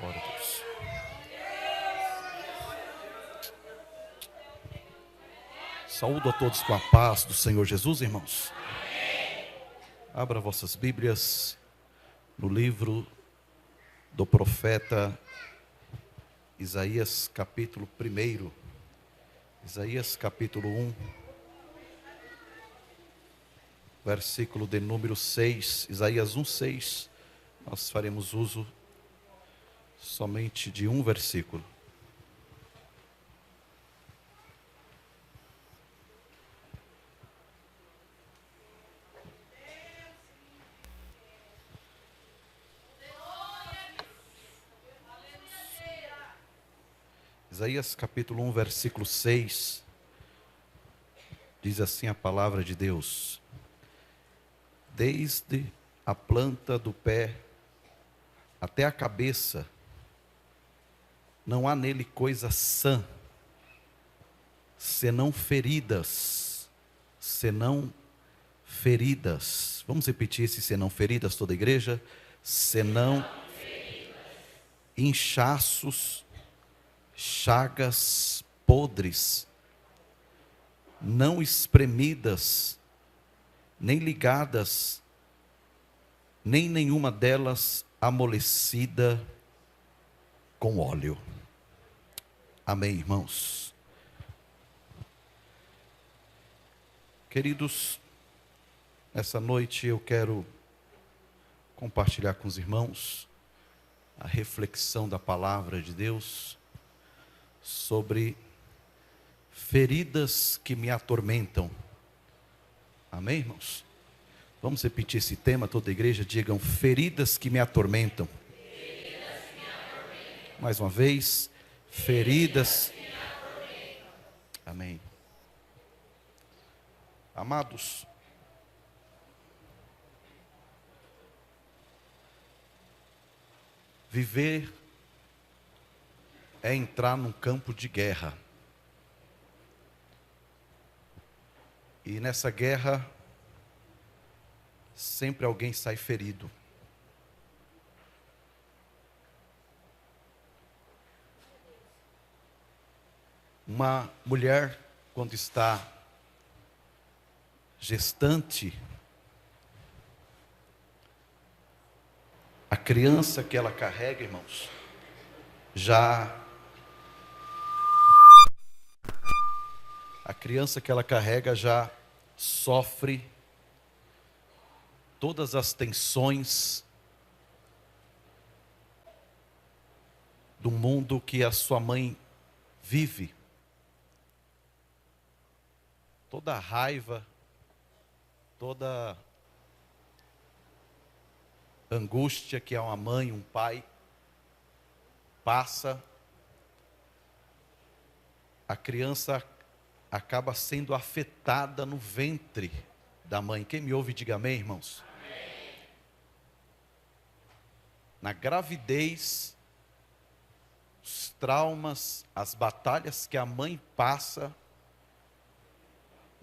Glória a Deus. Saúdo a todos com a paz do Senhor Jesus, irmãos. Abra vossas Bíblias no livro do profeta Isaías, capítulo 1. Isaías, capítulo 1, versículo de número 6. Isaías 1:6. Nós faremos uso somente de um versículo. Isaías capítulo 1, versículo 6, diz assim a palavra de Deus: desde a planta do pé até a cabeça, não há nele coisa sã, senão feridas, senão feridas. Vamos repetir esse senão feridas, toda a igreja? Senão inchaços, chagas podres, não espremidas, nem ligadas, nem nenhuma delas amolecida com óleo. Amém, irmãos? Queridos, essa noite eu quero compartilhar com os irmãos a reflexão da palavra de Deus sobre feridas que me atormentam. Amém, irmãos? Vamos repetir esse tema, toda a igreja, digam: feridas que me atormentam. Mais uma vez, feridas. Amém. Amados, viver é entrar num campo de guerra. E nessa guerra, sempre alguém sai ferido. Uma mulher, quando está gestante, a criança que ela carrega, irmãos, a criança que ela carrega já sofre todas as tensões do mundo que a sua mãe vive. Toda a raiva, toda angústia que uma mãe, um pai passa, a criança acaba sendo afetada no ventre da mãe. Quem me ouve, diga amém, irmãos. Amém. Na gravidez, os traumas, as batalhas que a mãe passa,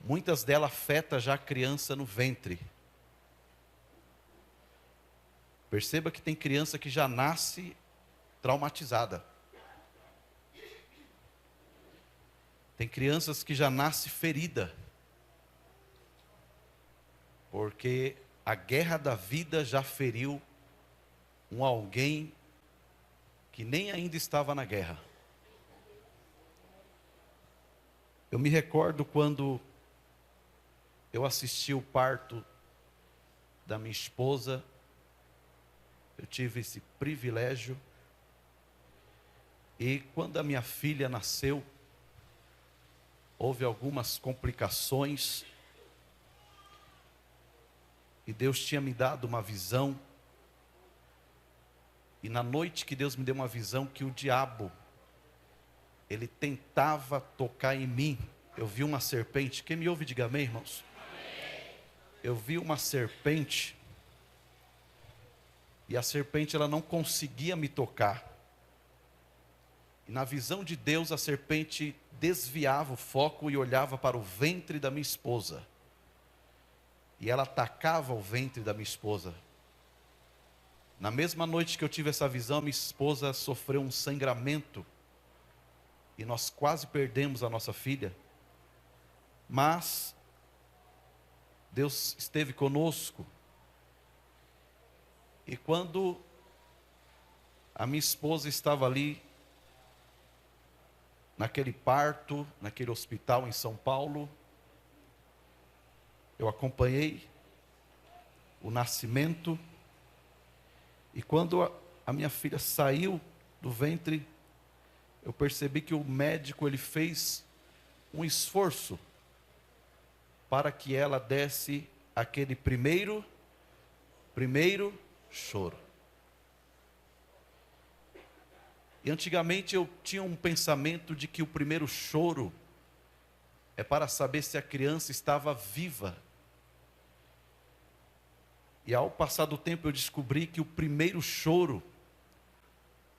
muitas delas afetam já a criança no ventre. Perceba que tem criança que já nasce traumatizada. Tem crianças que já nascem ferida, porque a guerra da vida já feriu alguém que nem ainda estava na guerra. Eu me recordo quando eu assisti o parto da minha esposa. Eu tive esse privilégio. E quando a minha filha nasceu, houve algumas complicações. E Deus tinha me dado uma visão. E na noite que Deus me deu uma visão, que o diabo, ele tentava tocar em mim. Eu vi uma serpente. Quem me ouve, diga amém, irmãos. Amém. Eu vi uma serpente. E a serpente, ela não conseguia me tocar. E na visão de Deus, a serpente desviava o foco e olhava para o ventre da minha esposa. E ela atacava o ventre da minha esposa. Na mesma noite que eu tive essa visão, minha esposa sofreu um sangramento e nós quase perdemos a nossa filha. Mas Deus esteve conosco. E quando a minha esposa estava ali, naquele parto, naquele hospital em São Paulo, eu acompanhei o nascimento. E quando a minha filha saiu do ventre, eu percebi que o médico ele fez um esforço para que ela desse aquele primeiro choro. E antigamente eu tinha um pensamento de que o primeiro choro é para saber se a criança estava viva. E ao passar do tempo eu descobri que o primeiro choro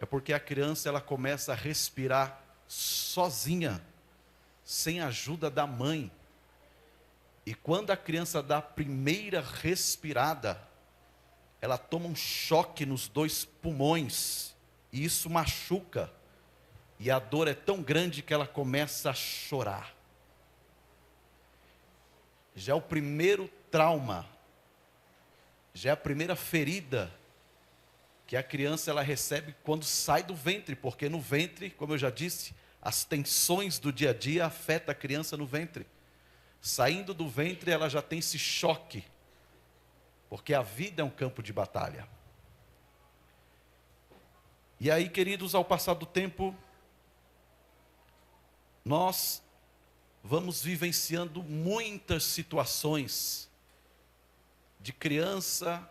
é porque a criança ela começa a respirar sozinha, sem a ajuda da mãe. E quando a criança dá a primeira respirada, ela toma um choque nos 2 pulmões, e isso machuca, e a dor é tão grande que ela começa a chorar. Já é o primeiro trauma, já é a primeira ferida que a criança ela recebe quando sai do ventre, porque no ventre, como eu já disse, as tensões do dia a dia afetam a criança no ventre. Saindo do ventre ela já tem esse choque, porque a vida é um campo de batalha. E aí, queridos, ao passar do tempo, nós vamos vivenciando muitas situações de criança,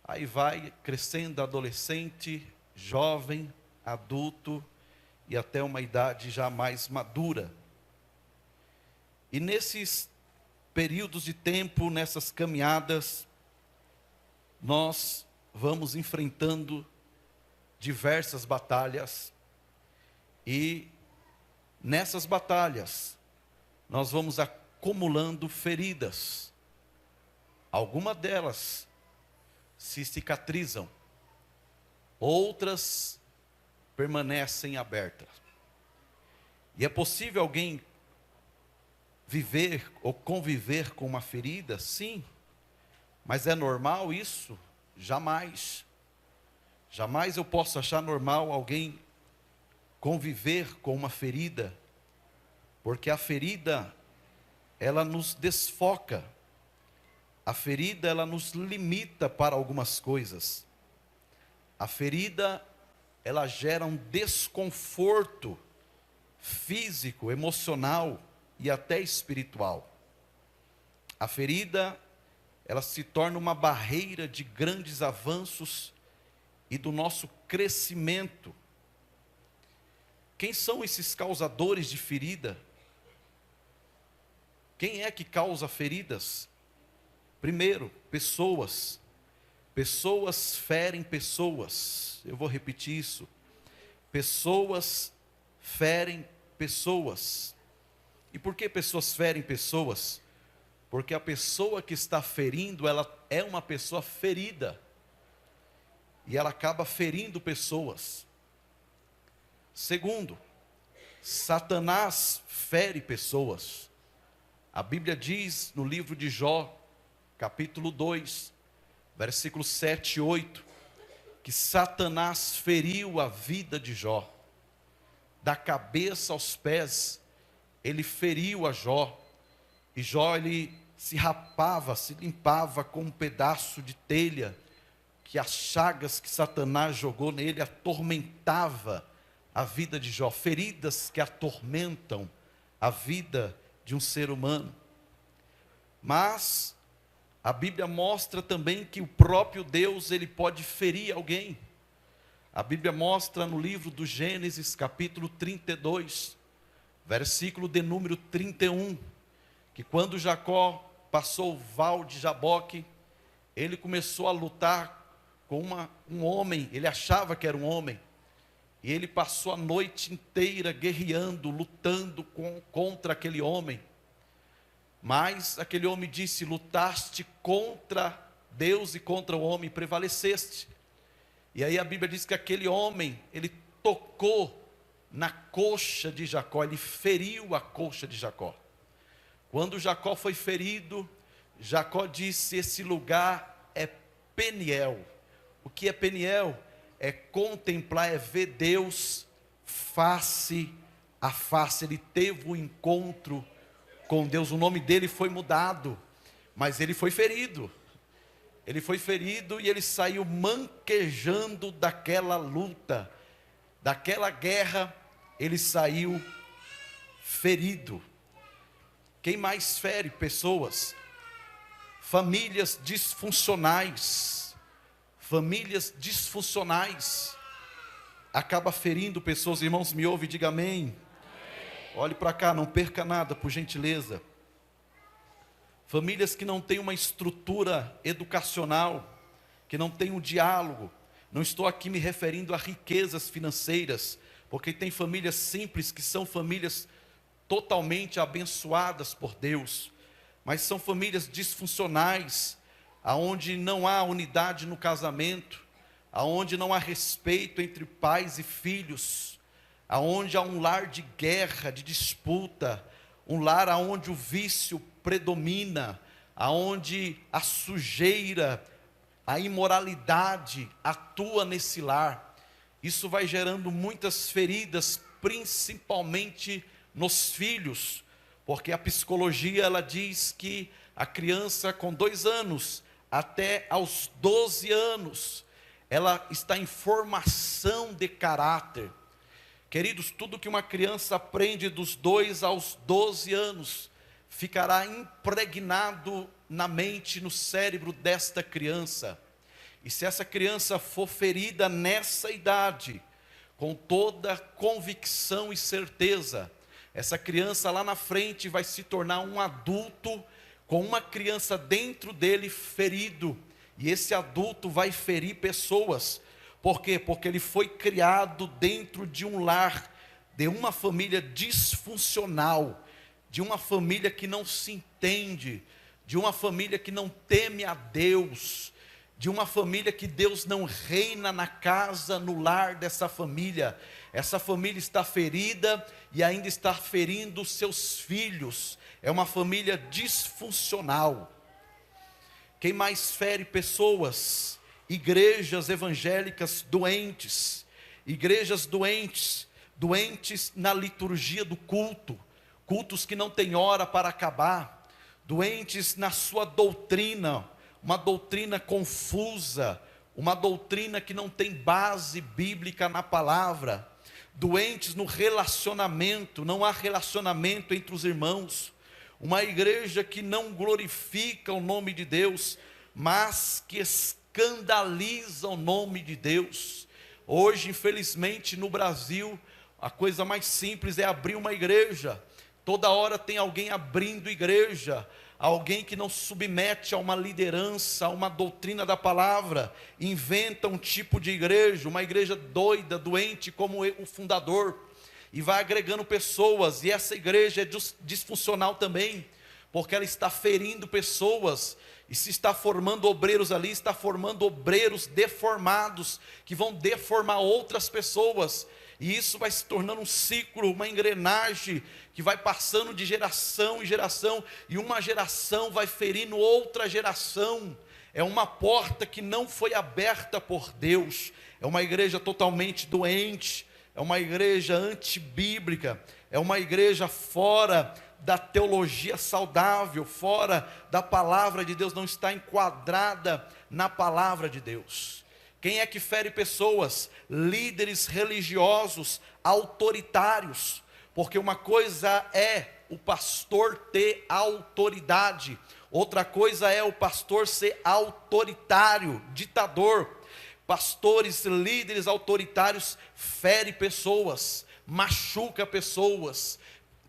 aí vai crescendo adolescente, jovem, adulto e até uma idade já mais madura. E nesses períodos de tempo, nessas caminhadas, nós vamos enfrentando diversas batalhas, e nessas batalhas nós vamos acumulando feridas. Algumas delas se cicatrizam, outras permanecem abertas. E é possível alguém viver ou conviver com uma ferida? Sim. Mas é normal isso? Jamais. Jamais eu posso achar normal alguém conviver com uma ferida, porque a ferida, ela nos desfoca. A ferida, ela nos limita para algumas coisas. A ferida, ela gera um desconforto físico, emocional e até espiritual. A ferida, ela se torna uma barreira de grandes avanços e do nosso crescimento. Quem são esses causadores de ferida? Quem é que causa feridas? Primeiro, pessoas. Pessoas ferem pessoas. Eu vou repetir isso. Pessoas ferem pessoas. E por que pessoas ferem pessoas? Porque a pessoa que está ferindo, ela é uma pessoa ferida. E ela acaba ferindo pessoas. Segundo, Satanás fere pessoas. A Bíblia diz no livro de Jó, capítulo 2, versículos 7 e 8, que Satanás feriu a vida de Jó. Da cabeça aos pés, ele feriu a Jó. E Jó, ele se rapava, se limpava com um pedaço de telha, que as chagas que Satanás jogou nele atormentava a vida de Jó. Feridas que atormentam a vida de um ser humano. Mas a Bíblia mostra também que o próprio Deus, ele pode ferir alguém. A Bíblia mostra no livro do Gênesis, capítulo 32, versículo de número 31, que quando Jacó passou o val de Jaboque, ele começou a lutar com um homem. Ele achava que era um homem, e ele passou a noite inteira guerreando, lutando contra aquele homem. Mas aquele homem disse: lutaste contra Deus e contra o homem, prevaleceste. E aí a Bíblia diz que aquele homem, ele tocou na coxa de Jacó, ele feriu a coxa de Jacó. Quando Jacó foi ferido, Jacó disse: esse lugar é Peniel. O que é Peniel? É contemplar, é ver Deus face a face. Ele teve um encontro com Deus, o nome dele foi mudado, mas ele foi ferido. Ele foi ferido e ele saiu manquejando daquela luta, daquela guerra, ele saiu ferido. Quem mais fere pessoas? Famílias disfuncionais. Famílias disfuncionais. Acaba ferindo pessoas. Irmãos, me ouve e diga amém. Olhe para cá, não perca nada, por gentileza. Famílias que não têm uma estrutura educacional, que não têm um diálogo. Não estou aqui me referindo a riquezas financeiras, porque tem famílias simples que são famílias totalmente abençoadas por Deus, mas são famílias disfuncionais, aonde não há unidade no casamento, aonde não há respeito entre pais e filhos, aonde há um lar de guerra, de disputa, um lar aonde o vício predomina, aonde a sujeira, a imoralidade atua nesse lar. Isso vai gerando muitas feridas, principalmente nos filhos, porque a psicologia ela diz que a criança com 2 anos até aos 12 anos, ela está em formação de caráter. Queridos, tudo que uma criança aprende dos 2 aos 12 anos, ficará impregnado na mente, no cérebro desta criança. E se essa criança for ferida nessa idade, com toda convicção e certeza, essa criança lá na frente vai se tornar um adulto, com uma criança dentro dele ferido, e esse adulto vai ferir pessoas. Por quê? Porque ele foi criado dentro de um lar, de uma família disfuncional, de uma família que não se entende, de uma família que não teme a Deus, de uma família que Deus não reina na casa, no lar dessa família. Essa família está ferida e ainda está ferindo os seus filhos. É uma família disfuncional. Quem mais fere pessoas? Igrejas evangélicas doentes, igrejas doentes, doentes na liturgia do culto, cultos que não têm hora para acabar, doentes na sua doutrina, uma doutrina confusa, uma doutrina que não tem base bíblica na palavra, doentes no relacionamento, não há relacionamento entre os irmãos, uma igreja que não glorifica o nome de Deus, mas que escandaliza o nome de Deus. Hoje, infelizmente, no Brasil, a coisa mais simples é abrir uma igreja. Toda hora tem alguém abrindo igreja, alguém que não se submete a uma liderança, a uma doutrina da palavra, inventa um tipo de igreja, uma igreja doida, doente como o fundador, e vai agregando pessoas, e essa igreja é disfuncional também, porque ela está ferindo pessoas, e se está formando obreiros ali, está formando obreiros deformados, que vão deformar outras pessoas, e isso vai se tornando um ciclo, uma engrenagem, que vai passando de geração em geração, e uma geração vai ferindo outra geração. É uma porta que não foi aberta por Deus, é uma igreja totalmente doente, é uma igreja antibíblica, é uma igreja fora da teologia saudável, fora da palavra de Deus, não está enquadrada na palavra de Deus. Quem é que fere pessoas? Líderes religiosos, autoritários, porque uma coisa é o pastor ter autoridade, outra coisa é o pastor ser autoritário, ditador. Pastores, líderes autoritários ferem pessoas, machuca pessoas.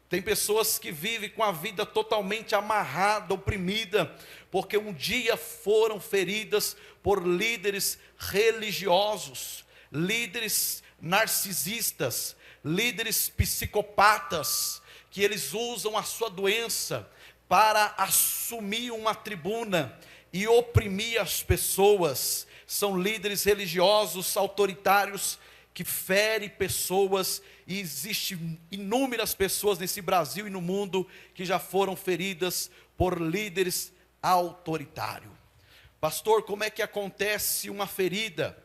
Tem pessoas que vivem com a vida totalmente amarrada, oprimida, porque um dia foram feridas por líderes religiosos, líderes narcisistas, líderes psicopatas, que eles usam a sua doença para assumir uma tribuna e oprimir as pessoas. são líderes religiosos, autoritários, que ferem pessoas, e existem inúmeras pessoas nesse Brasil e no mundo que já foram feridas por líderes autoritários. Pastor, como é que acontece uma ferida?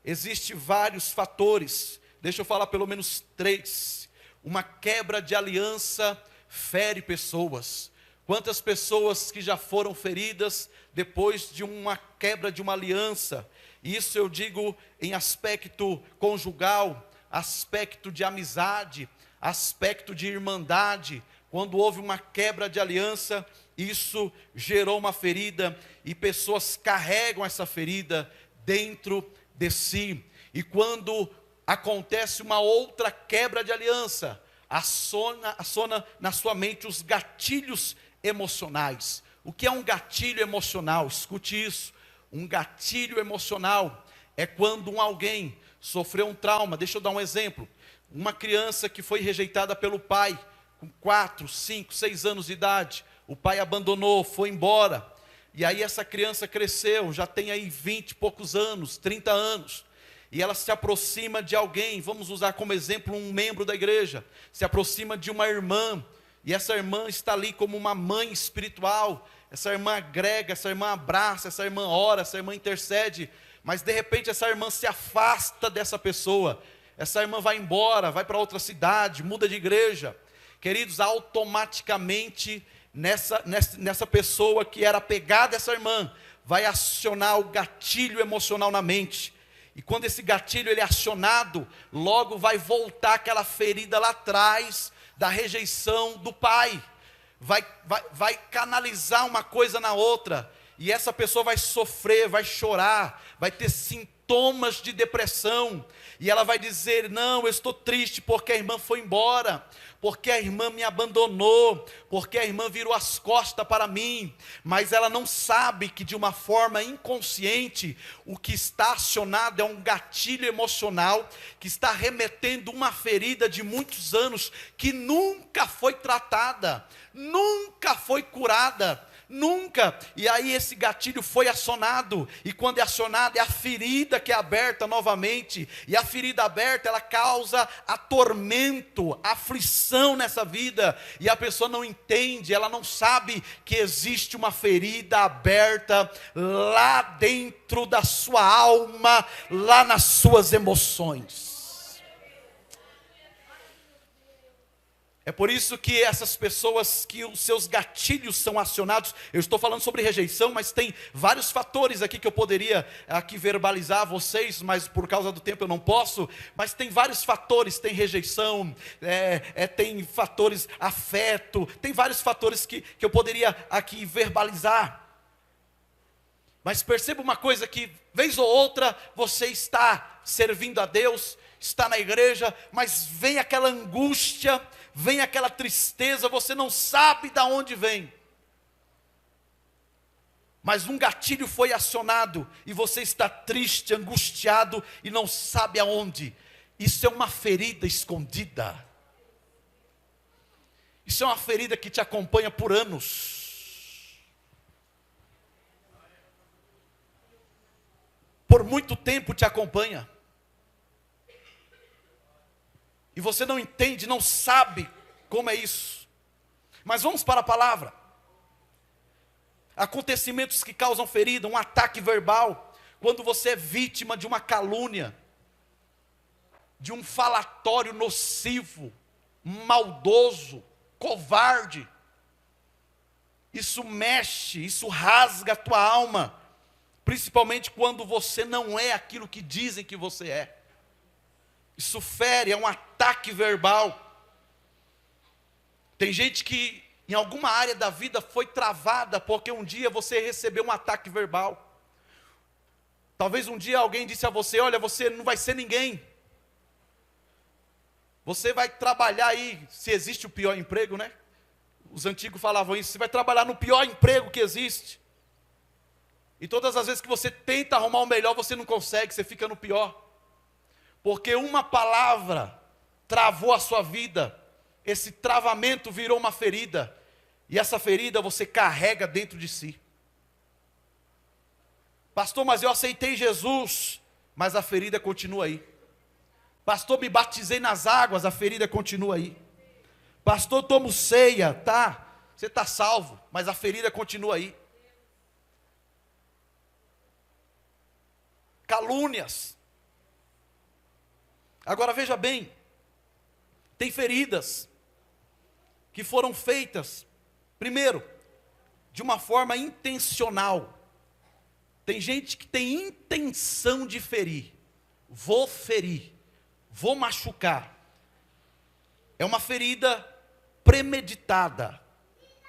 Existem vários fatores, deixa eu falar pelo menos 3. Uma quebra de aliança fere pessoas. Quantas pessoas que já foram feridas depois de uma quebra de uma aliança? Isso eu digo em aspecto conjugal, aspecto de amizade, aspecto de irmandade. Quando houve uma quebra de aliança, isso gerou uma ferida, e pessoas carregam essa ferida dentro de si. E quando acontece uma outra quebra de aliança, aciona na sua mente os gatilhos emocionais. O que é um gatilho emocional? Escute isso. Um gatilho emocional é quando alguém sofreu um trauma. Deixa eu dar um exemplo. Uma criança que foi rejeitada pelo pai, com 4, 5, 6 anos de idade. O pai abandonou, foi embora. E aí essa criança cresceu, já tem aí 20 e poucos anos, 30 anos. E ela se aproxima de alguém, vamos usar como exemplo um membro da igreja. Se aproxima de uma irmã. E essa irmã está ali como uma mãe espiritual. Essa irmã agrega, essa irmã abraça, essa irmã ora, essa irmã intercede. Mas de repente essa irmã se afasta dessa pessoa. Essa irmã vai embora, vai para outra cidade, muda de igreja. Queridos, automaticamente nessa pessoa que era apegada a essa irmã, vai acionar o gatilho emocional na mente. E quando esse gatilho ele é acionado, logo vai voltar aquela ferida lá atrás, da rejeição do pai. Vai canalizar uma coisa na outra. E essa pessoa vai sofrer, vai chorar, vai ter sintomas de depressão. E ela vai dizer: não, eu estou triste porque a irmã foi embora, porque a irmã me abandonou, porque a irmã virou as costas para mim. Mas ela não sabe que de uma forma inconsciente, o que está acionado é um gatilho emocional, que está remetendo uma ferida de muitos anos, que nunca foi tratada, nunca foi curada. Nunca. E aí esse gatilho foi acionado, e quando é acionado é a ferida que é aberta novamente, e a ferida aberta ela causa atormento, aflição nessa vida, e a pessoa não entende, ela não sabe que existe uma ferida aberta lá dentro da sua alma, lá nas suas emoções. É por isso que essas pessoas que os seus gatilhos são acionados, eu estou falando sobre rejeição, mas tem vários fatores aqui que eu poderia aqui verbalizar a vocês, mas por causa do tempo eu não posso. Mas tem vários fatores, tem rejeição, tem fatores afeto, tem vários fatores que eu poderia aqui verbalizar. Mas perceba uma coisa, que vez ou outra você está servindo a Deus, está na igreja, mas vem aquela angústia, vem aquela tristeza, você não sabe de onde vem. Mas um gatilho foi acionado, e você está triste, angustiado, e não sabe aonde. Isso é uma ferida escondida. Isso é uma ferida que te acompanha por anos. Por muito tempo te acompanha. E você não entende, não sabe como é isso. Mas vamos para a palavra. Acontecimentos que causam ferida, um ataque verbal. Quando você é vítima de uma calúnia, de um falatório nocivo, maldoso, covarde. Isso mexe, isso rasga a tua alma. Principalmente quando você não é aquilo que dizem que você é. Isso fere, é um ataque verbal. Tem gente que em alguma área da vida foi travada porque um dia você recebeu um ataque verbal. Talvez um dia alguém disse a você: olha, você não vai ser ninguém. Você vai trabalhar aí, se existe o pior emprego, né? Os antigos falavam isso: você vai trabalhar no pior emprego que existe. E todas as vezes que você tenta arrumar o melhor, você não consegue, você fica no pior. Porque uma palavra travou a sua vida, esse travamento virou uma ferida, e essa ferida você carrega dentro de si. Pastor, mas eu aceitei Jesus, mas a ferida continua aí. Pastor, me batizei nas águas, a ferida continua aí. Pastor, tomo ceia, tá? Você está salvo, mas a ferida continua aí. Calúnias. Agora veja bem, tem feridas que foram feitas, primeiro, de uma forma intencional. Tem gente que tem intenção de ferir. Ferir, vou machucar. É uma ferida premeditada,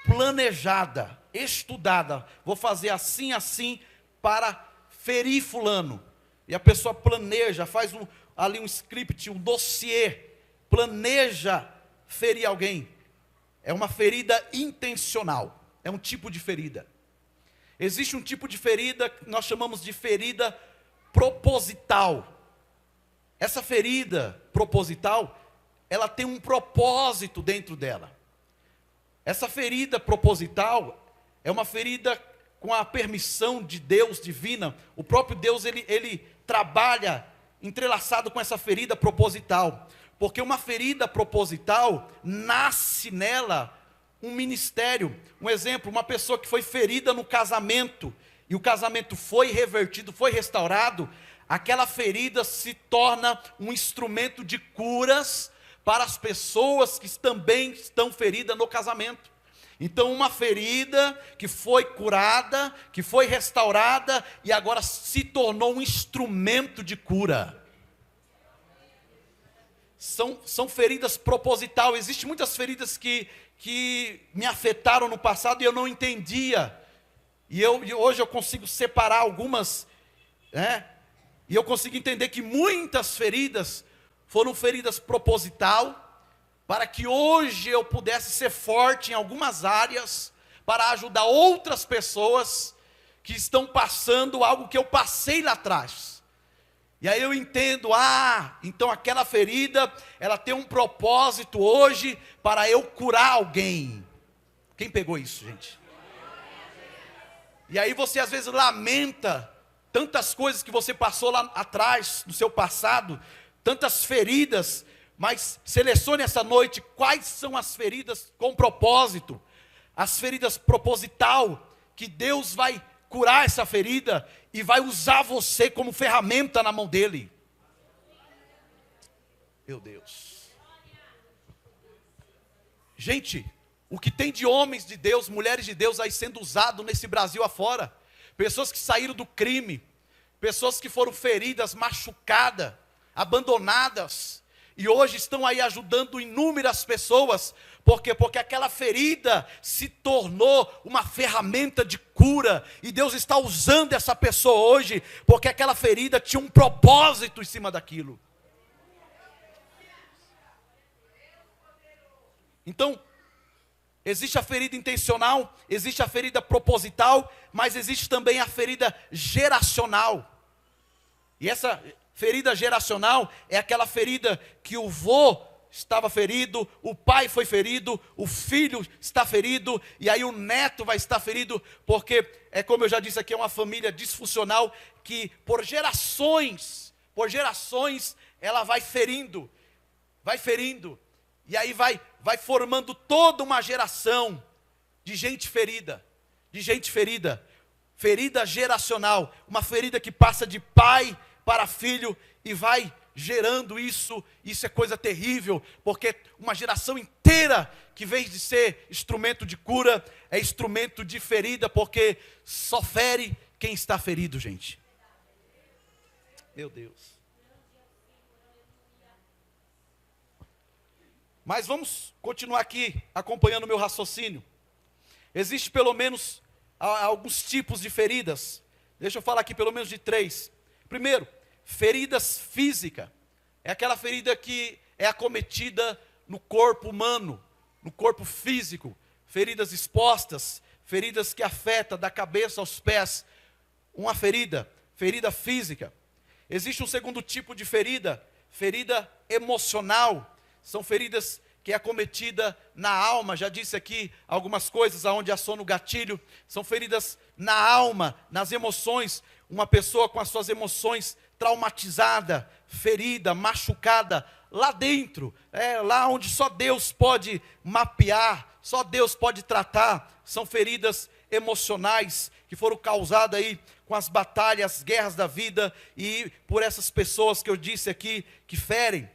planejada, estudada. Vou fazer assim, assim, para ferir fulano. E a pessoa planeja, faz ali um script, um dossiê, planeja ferir alguém. É uma ferida intencional, é um tipo de ferida. Existe um tipo de ferida que nós chamamos de ferida proposital. Essa ferida proposital, ela tem um propósito dentro dela. Essa ferida proposital é uma ferida com a permissão de Deus divina. O próprio Deus, ele trabalha entrelaçado com essa ferida proposital. Porque uma ferida proposital, nasce nela um ministério. Um exemplo, uma pessoa que foi ferida no casamento, e o casamento foi revertido, foi restaurado, aquela ferida se torna um instrumento de curas para as pessoas que também estão feridas no casamento. Então uma ferida que foi curada, que foi restaurada, e agora se tornou um instrumento de cura. São feridas proposital. Existem muitas feridas que me afetaram no passado e eu não entendia. E hoje eu consigo separar algumas, e eu consigo entender que muitas feridas foram feridas proposital, para que hoje eu pudesse ser forte em algumas áreas, para ajudar outras pessoas que estão passando algo que eu passei lá atrás. E aí eu entendo, então aquela ferida, ela tem um propósito hoje para eu curar alguém. Quem pegou isso, gente? E aí você às vezes lamenta tantas coisas que você passou lá atrás, no seu passado, tantas feridas, mas selecione essa noite quais são as feridas com propósito, as feridas proposital, que Deus vai curar essa ferida e vai usar você como ferramenta na mão dele. Meu Deus. Gente, o que tem de homens de Deus, mulheres de Deus aí sendo usado nesse Brasil afora, pessoas que saíram do crime, pessoas que foram feridas, machucadas, abandonadas, e hoje estão aí ajudando inúmeras pessoas. Por quê? Porque aquela ferida se tornou uma ferramenta de cura, e Deus está usando essa pessoa hoje, porque aquela ferida tinha um propósito em cima daquilo. Então, existe a ferida intencional, existe a ferida proposital, mas existe também a ferida geracional. E essa ferida geracional é aquela ferida que o vô estava ferido, o pai foi ferido, o filho está ferido, e aí o neto vai estar ferido, porque é como eu já disse aqui, é uma família disfuncional que por gerações, ela vai ferindo, e aí vai formando toda uma geração de gente ferida, ferida geracional, uma ferida que passa de pai para filho e vai gerando isso é coisa terrível, porque uma geração inteira que, em vez de ser instrumento de cura, é instrumento de ferida, porque só fere quem está ferido, gente. Meu Deus. Mas vamos continuar aqui, acompanhando o meu raciocínio. Existe pelo menos alguns tipos de feridas. Deixa eu falar aqui pelo menos de 3. Primeiro, feridas físicas. É aquela ferida que é acometida no corpo humano, no corpo físico. Feridas expostas, feridas que afetam da cabeça aos pés. Uma ferida física. Existe um segundo tipo de ferida emocional. São feridas que é acometida na alma. Já disse aqui algumas coisas aonde aciona o gatilho. São feridas na alma, nas emoções. uma pessoa com as suas emoções traumatizada, ferida, machucada, lá dentro, lá onde só Deus pode mapear, só Deus pode tratar, são feridas emocionais que foram causadas aí com as batalhas, guerras da vida e por essas pessoas que eu disse aqui que ferem.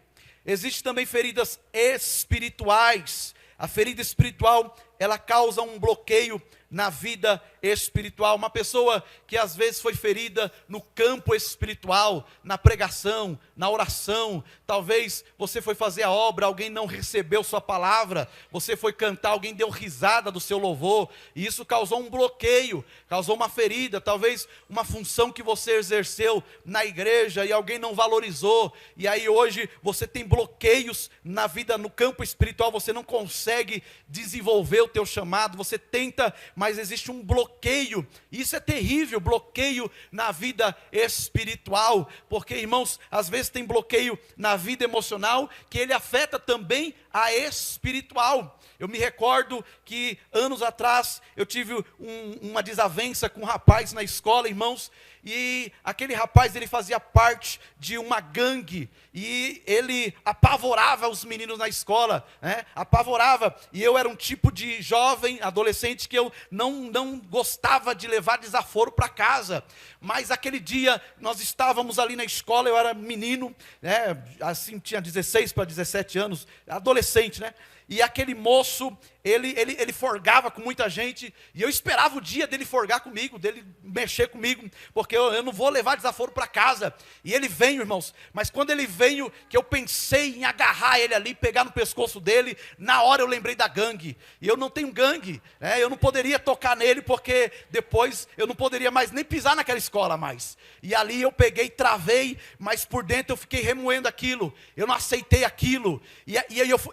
Existem também feridas espirituais. A ferida espiritual, ela causa um bloqueio na vida espiritual. Uma pessoa que às vezes foi ferida no campo espiritual, na pregação, na oração. Talvez você foi fazer a obra, alguém não recebeu sua palavra. Você foi cantar, alguém deu risada do seu louvor. E isso causou um bloqueio, causou uma ferida. Talvez uma função que você exerceu na igreja e alguém não valorizou. E aí hoje você tem bloqueios na vida, no campo espiritual. Você não consegue desenvolver o teu chamado. Você tenta, mas existe um bloqueio. Isso é terrível, bloqueio na vida espiritual. Porque, irmãos, às vezes tem bloqueio na vida emocional que ele afeta também a espiritual. Eu me recordo que anos atrás eu tive uma desavença com um rapaz na escola, irmãos, e aquele rapaz, ele fazia parte de uma gangue, e ele apavorava os meninos na escola, apavorava, e eu era um tipo de jovem, adolescente, que eu não gostava de levar desaforo para casa, mas aquele dia, nós estávamos ali na escola, eu era menino, assim, tinha 16 para 17 anos, adolescente, e aquele moço, ele forgava com muita gente, e eu esperava o dia dele forgar comigo, dele mexer comigo, porque eu não vou levar desaforo para casa. E ele veio, irmãos, mas quando ele veio, que eu pensei em agarrar ele ali, pegar no pescoço dele, na hora eu lembrei da gangue. E eu não tenho gangue, eu não poderia tocar nele, porque depois eu não poderia mais nem pisar naquela escola mais. E ali eu peguei, travei, mas por dentro eu fiquei remoendo aquilo, eu não aceitei aquilo, e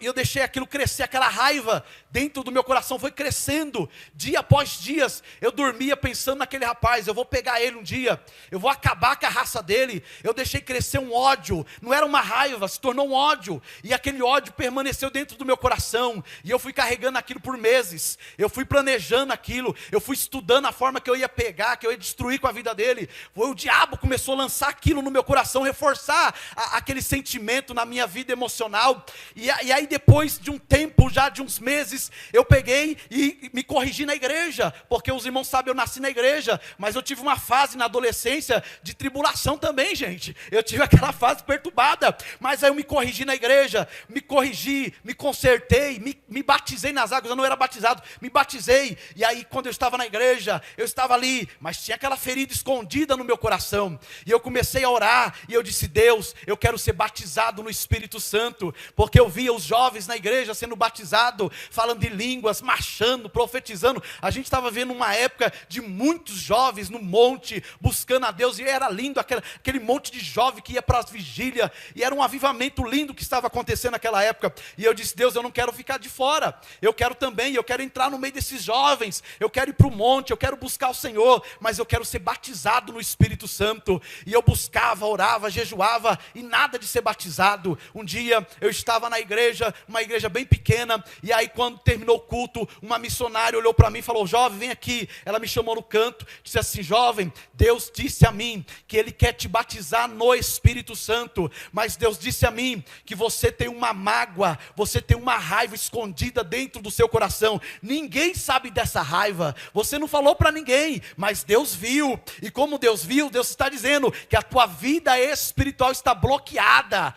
eu deixei aquilo crescer, aquela raiva dentro do meu coração foi crescendo, dia após dias, eu dormia pensando naquele rapaz, eu vou pegar ele um dia, eu vou acabar com a raça dele. Eu deixei crescer um ódio, não era uma raiva, se tornou um ódio, e aquele ódio permaneceu dentro do meu coração, e eu fui carregando aquilo por meses, eu fui planejando aquilo, eu fui estudando a forma que eu ia pegar, que eu ia destruir com a vida dele. O diabo começou a lançar aquilo no meu coração, reforçar aquele sentimento na minha vida emocional, e aí depois de um tempo, já de uns meses, eu peguei e me corrigi na igreja, porque os irmãos sabem, eu nasci na igreja, mas eu tive uma fase na adolescência de tribulação também, gente. Eu tive aquela fase perturbada, mas aí eu me corrigi na igreja, me corrigi, me consertei, me batizei nas águas. Eu não era batizado, me batizei, e aí quando eu estava na igreja, eu estava ali, mas tinha aquela ferida escondida no meu coração, e eu comecei a orar, e eu disse: Deus, eu quero ser batizado no Espírito Santo, porque eu via os jovens na igreja sendo batizados, falando de línguas, marchando, profetizando. A gente estava vendo uma época de muitos jovens no monte, buscando a Deus, e era lindo, aquele monte de jovem que ia para as vigílias, e era um avivamento lindo que estava acontecendo naquela época, e eu disse: Deus, eu não quero ficar de fora, eu quero também, eu quero entrar no meio desses jovens, eu quero ir para o monte, eu quero buscar o Senhor, mas eu quero ser batizado no Espírito Santo. E eu buscava, orava, jejuava, e nada de ser batizado. Um dia eu estava na igreja, uma igreja bem pequena, e aí quando terminou o culto, uma missionária olhou para mim e falou: jovem, vem aqui. Ela me chamou no canto, disse assim: jovem, Deus disse a mim que Ele quer te batizar no Espírito Santo, mas Deus disse a mim que você tem uma mágoa, você tem uma raiva escondida dentro do seu coração. Ninguém sabe dessa raiva, você não falou para ninguém, mas Deus viu, e como Deus viu, Deus está dizendo que a tua vida espiritual está bloqueada,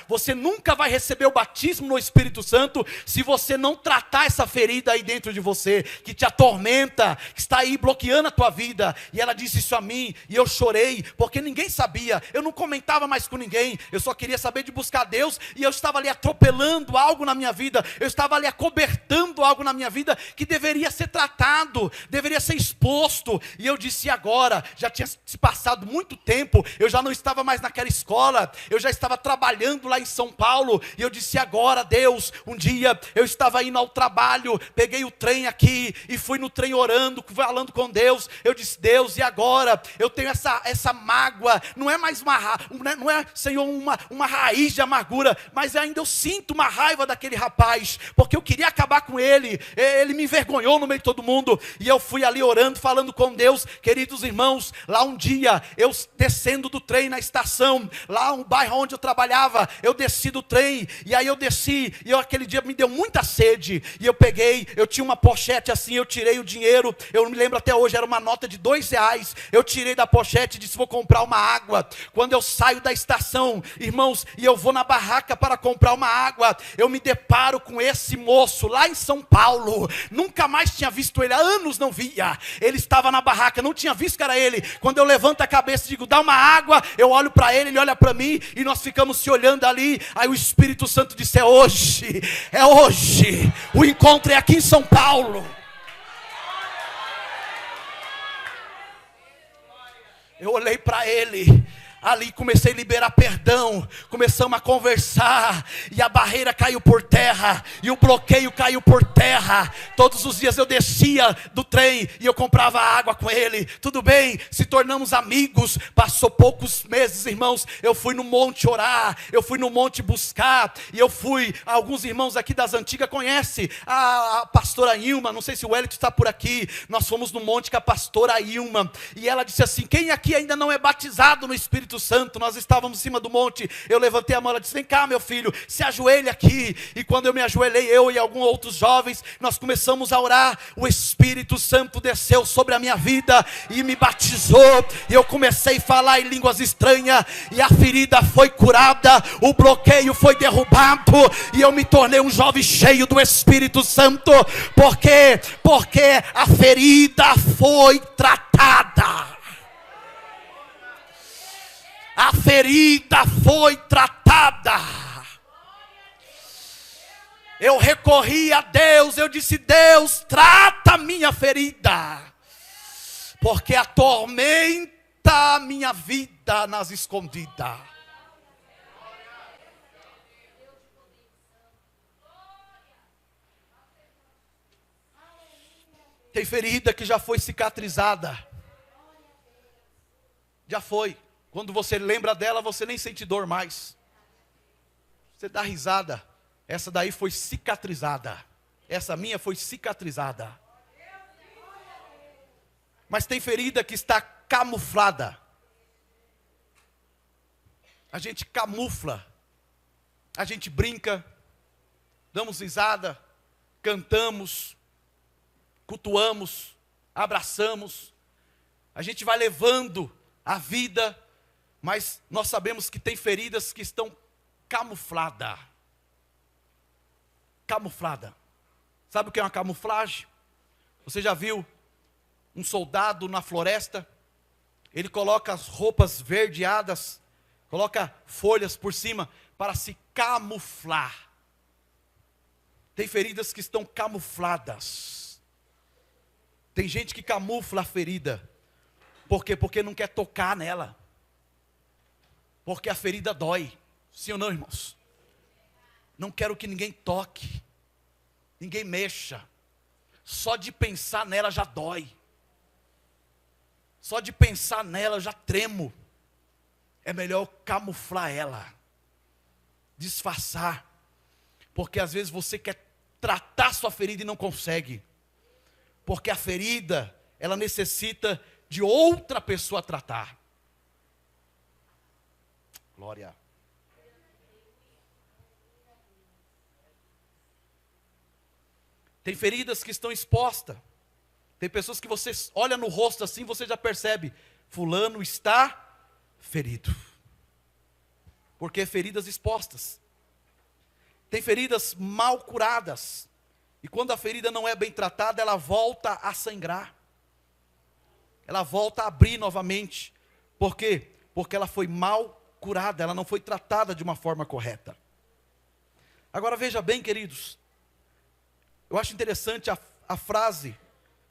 você nunca vai receber o batismo no Espírito Santo se você não tratar essa ferida aí dentro de você, que te atormenta, que está aí bloqueando a tua vida. E ela disse isso a mim, e eu chorei, porque ninguém sabia, eu não comentava mais com ninguém, eu só queria saber de buscar Deus, e eu estava ali atropelando algo na minha vida, eu estava ali acobertando algo na minha vida, que deveria ser tratado, deveria ser exposto. E eu disse: e agora? Já tinha se passado muito tempo, eu já não estava mais naquela escola, eu já estava trabalhando lá em São Paulo, e eu disse: agora Deus. Um dia eu estava indo ao trabalho, peguei o trem aqui e fui no trem orando, falando com Deus. Eu disse: Deus, e agora? Eu tenho essa mágoa, não é mais não é, Senhor, uma raiz de amargura, mas ainda eu sinto uma raiva daquele rapaz, porque eu queria acabar com ele. Ele me envergonhou no meio de todo mundo. E eu fui ali orando, falando com Deus. Queridos irmãos, lá um dia, eu descendo do trem na estação, lá um bairro onde eu trabalhava, eu desci do trem, e aí eu desci, e aquele dia me deu muita sede, e eu tinha uma pochete assim, eu tirei o dinheiro, eu me lembro até hoje, era uma nota de R$2, eu tirei da pochete e disse: vou comprar uma água. Quando eu saio da estação, irmãos, e eu vou na barraca para comprar uma água, eu me deparo com esse moço, lá em São Paulo, nunca mais tinha visto ele, há anos não via, ele estava na barraca, não tinha visto que era ele. Quando eu levanto a cabeça e digo: dá uma água, eu olho para ele olha para mim, e nós ficamos se olhando ali. Aí o Espírito Santo disse: é hoje, o encontro é aqui em São Paulo. Eu olhei para ele, ali comecei a liberar perdão, começamos a conversar, e a barreira caiu por terra, e o bloqueio caiu por terra. Todos os dias eu descia do trem, e eu comprava água com ele, tudo bem, se tornamos amigos. Passou poucos meses, irmãos, eu fui no monte orar, eu fui no monte buscar, e alguns irmãos aqui das antigas conhecem a pastora Ilma, não sei se o Wellington está por aqui. Nós fomos no monte com a pastora Ilma, e ela disse assim: quem aqui ainda não é batizado no Espírito Santo? Nós estávamos em cima do monte, eu levantei a mão, ela disse: vem cá, meu filho, se ajoelhe aqui. E quando eu me ajoelhei, eu e alguns outros jovens, nós começamos a orar. O Espírito Santo desceu sobre a minha vida e me batizou, e eu comecei a falar em línguas estranhas, e a ferida foi curada, o bloqueio foi derrubado, e eu me tornei um jovem cheio do Espírito Santo. Porque a ferida foi tratada. A ferida foi tratada. Eu recorri a Deus, eu disse: Deus, trata a minha ferida, porque atormenta a minha vida nas escondidas. Tem ferida que já foi cicatrizada. Já foi. Quando você lembra dela, você nem sente dor mais. Você dá risada. Essa daí foi cicatrizada. Essa minha foi cicatrizada. Mas tem ferida que está camuflada. A gente camufla. A gente brinca. Damos risada. Cantamos. Cultuamos. Abraçamos. A gente vai levando a vida. Mas nós sabemos que tem feridas que estão camufladas. Camuflada. Sabe o que é uma camuflagem? Você já viu um soldado na floresta? Ele coloca as roupas verdeadas, coloca folhas por cima para se camuflar. Tem feridas que estão camufladas. Tem gente que camufla a ferida. Por quê? Porque não quer tocar nela. Porque a ferida dói. Sim ou não, irmãos? Não quero que ninguém toque. Ninguém mexa. Só de pensar nela já dói. Só de pensar nela eu já tremo. É melhor eu camuflar ela. Disfarçar. Porque às vezes você quer tratar sua ferida e não consegue. Porque a ferida, ela necessita de outra pessoa tratar. Glória. Tem feridas que estão expostas. Tem pessoas que você olha no rosto assim, você já percebe: fulano está ferido. Porque feridas expostas. Tem feridas mal curadas. E quando a ferida não é bem tratada, ela volta a sangrar. Ela volta a abrir novamente. Por quê? Porque ela foi mal curada, ela não foi tratada de uma forma correta. Agora veja bem, queridos, eu acho interessante a frase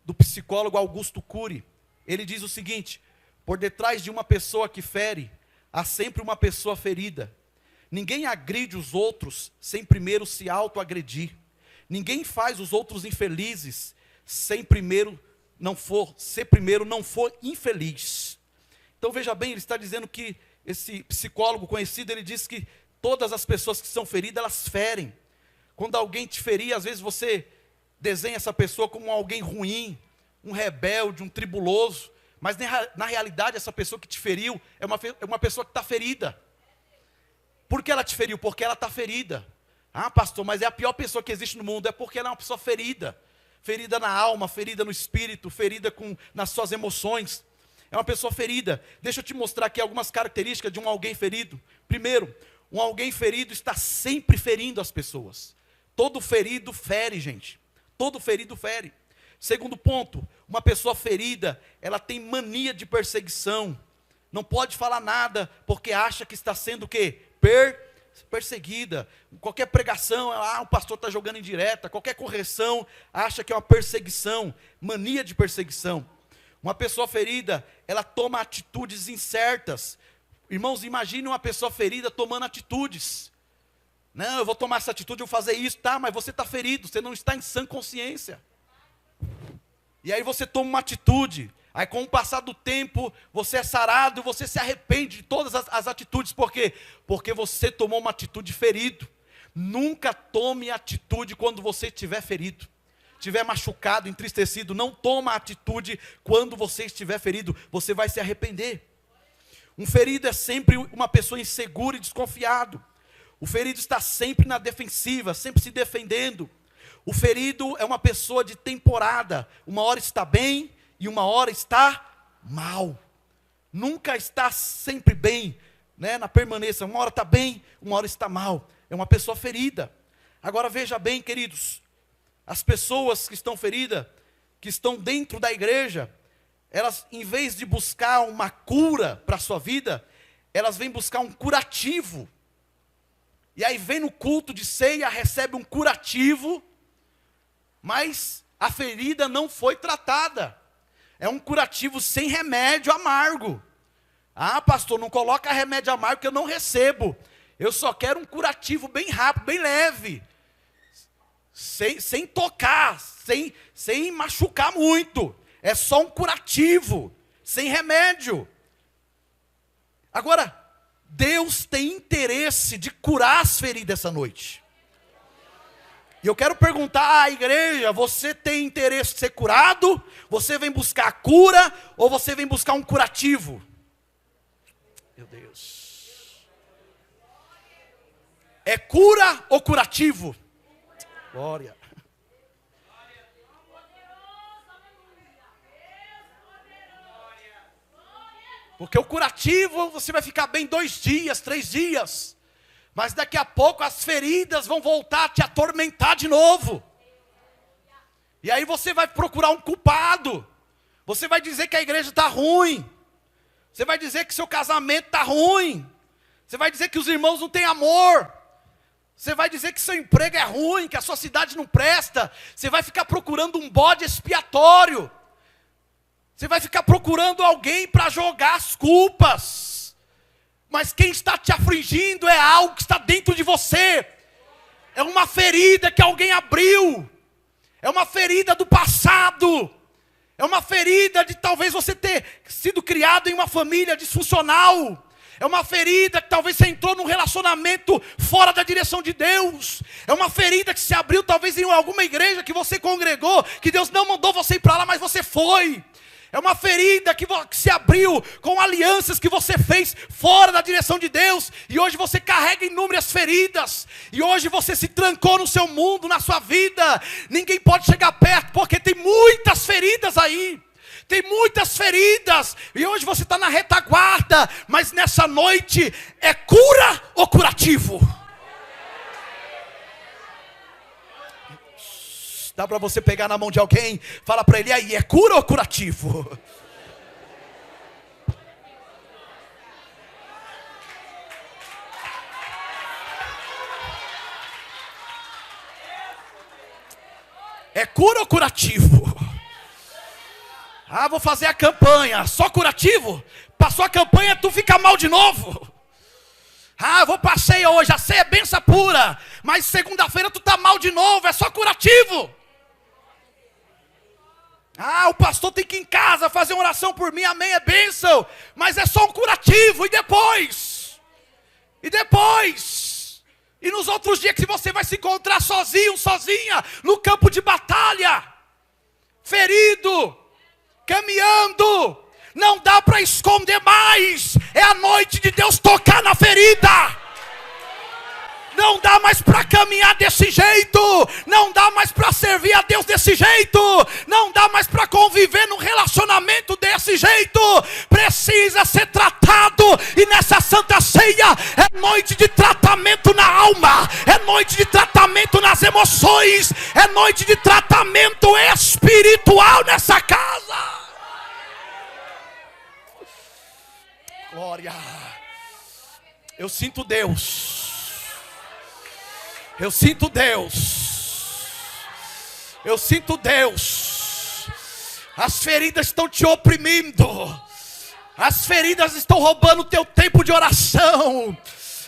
do psicólogo Augusto Cury. Ele diz o seguinte: por detrás de uma pessoa que fere, há sempre uma pessoa ferida. Ninguém agride os outros sem primeiro se autoagredir. Ninguém faz os outros infelizes sem primeiro não for infeliz. Então veja bem, ele está dizendo que esse psicólogo conhecido, ele diz que todas as pessoas que são feridas, elas ferem. Quando alguém te ferir, às vezes você desenha essa pessoa como alguém ruim, um rebelde, um tribuloso, mas na realidade essa pessoa que te feriu é uma pessoa que está ferida. Por que ela te feriu? Porque ela está ferida. Ah, pastor, mas é a pior pessoa que existe no mundo. É porque ela é uma pessoa ferida. Ferida na alma, ferida no espírito, ferida nas suas emoções. É uma pessoa ferida. Deixa eu te mostrar aqui algumas características de um alguém ferido. Primeiro, um alguém ferido está sempre ferindo as pessoas. Todo ferido fere, gente. Todo ferido fere. Segundo ponto, uma pessoa ferida, ela tem mania de perseguição. Não pode falar nada, porque acha que está sendo o quê? Perseguida. Qualquer pregação, o pastor está jogando indireta. Qualquer correção, acha que é uma perseguição. Mania de perseguição. Uma pessoa ferida, ela toma atitudes incertas. Irmãos, imagine uma pessoa ferida tomando atitudes. Não, eu vou tomar essa atitude, eu vou fazer isso. Tá, mas você está ferido, você não está em sã consciência. E aí você toma uma atitude. Aí com o passar do tempo, você é sarado, você se arrepende de todas as atitudes. Por quê? Porque você tomou uma atitude ferido. Nunca tome atitude quando você estiver ferido. Estiver machucado, entristecido. Não toma atitude quando você estiver ferido. Você vai se arrepender. Um ferido é sempre uma pessoa insegura e desconfiado. O ferido está sempre na defensiva, sempre se defendendo. O ferido é uma pessoa de temporada. Uma hora está bem e uma hora está mal. Nunca está sempre bem, né, na permanência. Uma hora está bem, uma hora está mal. É uma pessoa ferida. Agora veja bem, queridos, as pessoas que estão feridas, que estão dentro da igreja, elas, em vez de buscar uma cura para a sua vida, elas vêm buscar um curativo. E aí vem no culto de ceia, recebe um curativo, mas a ferida não foi tratada. É um curativo sem remédio amargo. Ah, pastor, não coloca remédio amargo que eu não recebo. Eu só quero um curativo bem rápido, bem leve. Sem tocar, sem machucar muito. É só um curativo, sem remédio. Agora, Deus tem interesse de curar as feridas essa noite. E eu quero perguntar à igreja, você tem interesse de ser curado? Você vem buscar a cura ou você vem buscar um curativo? Meu Deus. É cura ou curativo? Glória. Porque o curativo, você vai ficar bem 2 dias, 3 dias. Mas daqui a pouco as feridas vão voltar a te atormentar de novo. E aí você vai procurar um culpado. Você vai dizer que a igreja está ruim. Você vai dizer que seu casamento está ruim. Você vai dizer que os irmãos não têm amor. Você vai dizer que seu emprego é ruim, que a sua cidade não presta. Você vai ficar procurando um bode expiatório. Você vai ficar procurando alguém para jogar as culpas. Mas quem está te afligindo é algo que está dentro de você. É uma ferida que alguém abriu. É uma ferida do passado. É uma ferida de talvez você ter sido criado em uma família disfuncional. É uma ferida que talvez você entrou num relacionamento fora da direção de Deus. É uma ferida que se abriu talvez em alguma igreja que você congregou, que Deus não mandou você ir para lá, mas você foi. É uma ferida que se abriu com alianças que você fez fora da direção de Deus. E hoje você carrega inúmeras feridas. E hoje você se trancou no seu mundo, na sua vida. Ninguém pode chegar perto porque tem muitas feridas aí. Tem muitas feridas. E hoje você está na retaguarda. Mas nessa noite é cura ou curativo? Dá para você pegar na mão de alguém, fala para ele aí, é cura ou curativo? É cura ou curativo? Ah, vou fazer a campanha, só curativo? Passou a campanha, tu fica mal de novo. Ah, eu vou pra ceia hoje, a ceia é benção pura. Mas segunda-feira tu tá mal de novo, é só curativo. Ah, o pastor tem que ir em casa fazer uma oração por mim, amém, é bênção. Mas é só um curativo, e depois? E depois? E nos outros dias que você vai se encontrar sozinho, sozinha, no campo de batalha, ferido, caminhando, não dá para esconder mais, é a noite de Deus tocar na ferida. Não dá mais para caminhar desse jeito, não dá mais para servir a Deus desse jeito, não dá mais para conviver num relacionamento desse jeito, precisa ser tratado, e nessa santa ceia é noite de tratamento na alma, é noite de tratamento nas emoções, é noite de tratamento espiritual nessa casa. Glória, eu sinto Deus. Eu sinto Deus. Eu sinto Deus. As feridas estão te oprimindo. As feridas estão roubando o teu tempo de oração.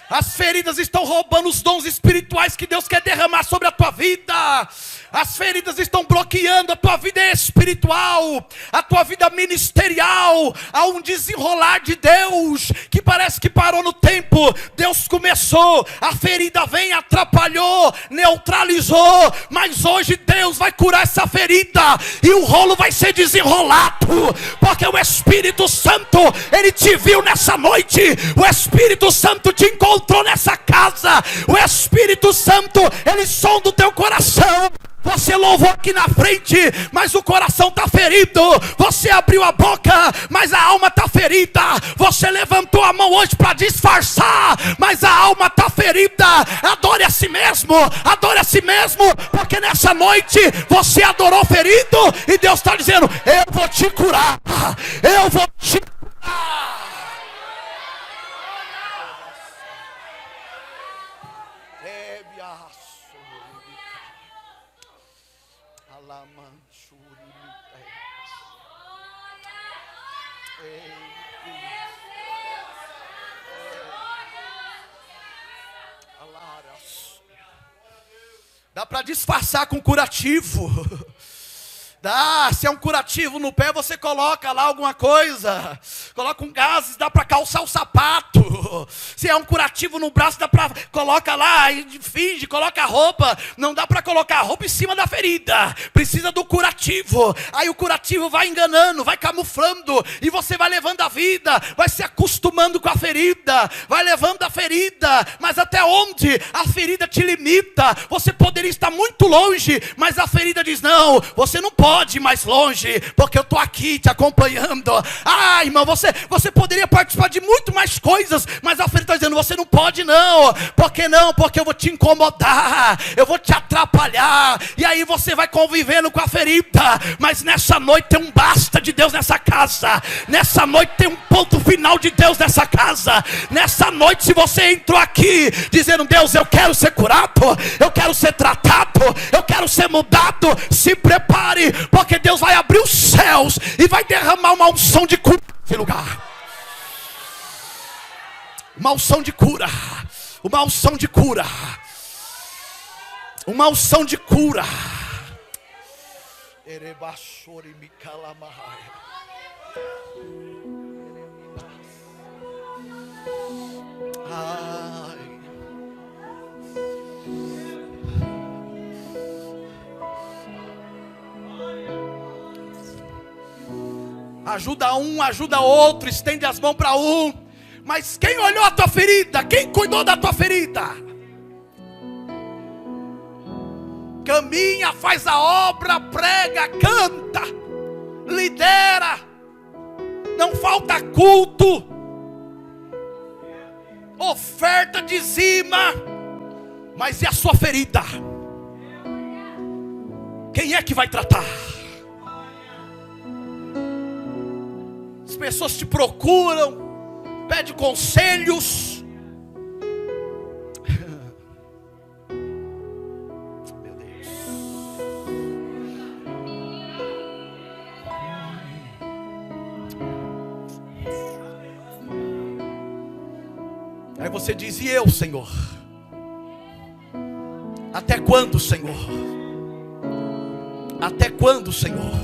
As feridas estão roubando os dons espirituais que Deus quer derramar sobre a tua vida. As feridas estão bloqueando a tua vida espiritual, a tua vida ministerial. Há um desenrolar de Deus que parece que parou no tempo. Deus começou, a ferida vem, atrapalhou, neutralizou, mas hoje Deus vai curar essa ferida e o rolo vai ser desenrolado, porque o Espírito Santo, Ele te viu nessa noite. O Espírito Santo te encontrou nessa casa. O Espírito Santo, Ele sonda o teu coração. Você louvou aqui na frente, mas o coração está ferido. Você abriu a boca, mas a alma está ferida. Você levantou a mão hoje para disfarçar, mas a alma está ferida. Adore a si mesmo, porque nessa noite você adorou ferido, e Deus está dizendo: eu vou te curar, eu vou te curar. Dá para disfarçar com curativo. Dá, se é um curativo no pé, você coloca lá alguma coisa. Coloca um gases, dá para calçar o sapato. Se é um curativo no braço, dá para coloca lá e finge, coloca a roupa. Não dá para colocar a roupa em cima da ferida. Precisa do curativo. Aí o curativo vai enganando, vai camuflando, e você vai levando a vida, vai se acostumando com a ferida, vai levando a ferida. Mas até onde a ferida te limita? Você poderia estar muito longe, mas a ferida diz: não, você não pode ir mais longe, porque eu estou aqui te acompanhando. Ah, irmão, você poderia participar de muito mais coisas, mas a ferida está dizendo: você não pode não. Por que não? Porque eu vou te incomodar, eu vou te atrapalhar, e aí você vai convivendo com a ferida. Mas nessa noite tem um basta de Deus nessa casa. Nessa noite tem um ponto final de Deus nessa casa. Nessa noite, se você entrou aqui dizendo: Deus, eu quero ser curado, eu quero ser tratado, eu quero ser mudado, se prepare, porque Deus vai abrir os céus e vai derramar uma unção de cura nesse lugar. Uma unção de cura. Uma unção de cura. Uma unção de cura. Ai. Ajuda um, ajuda outro, estende as mãos para um. Mas quem olhou a tua ferida? Quem cuidou da tua ferida? Caminha, faz a obra, prega, canta, lidera. Não falta culto, oferta, dizima. Mas e a sua ferida? Quem é que vai tratar? As pessoas te procuram, pedem conselhos. Meu Deus. Aí você Você diz: e eu, Senhor? Até quando, Senhor? Até quando, Senhor?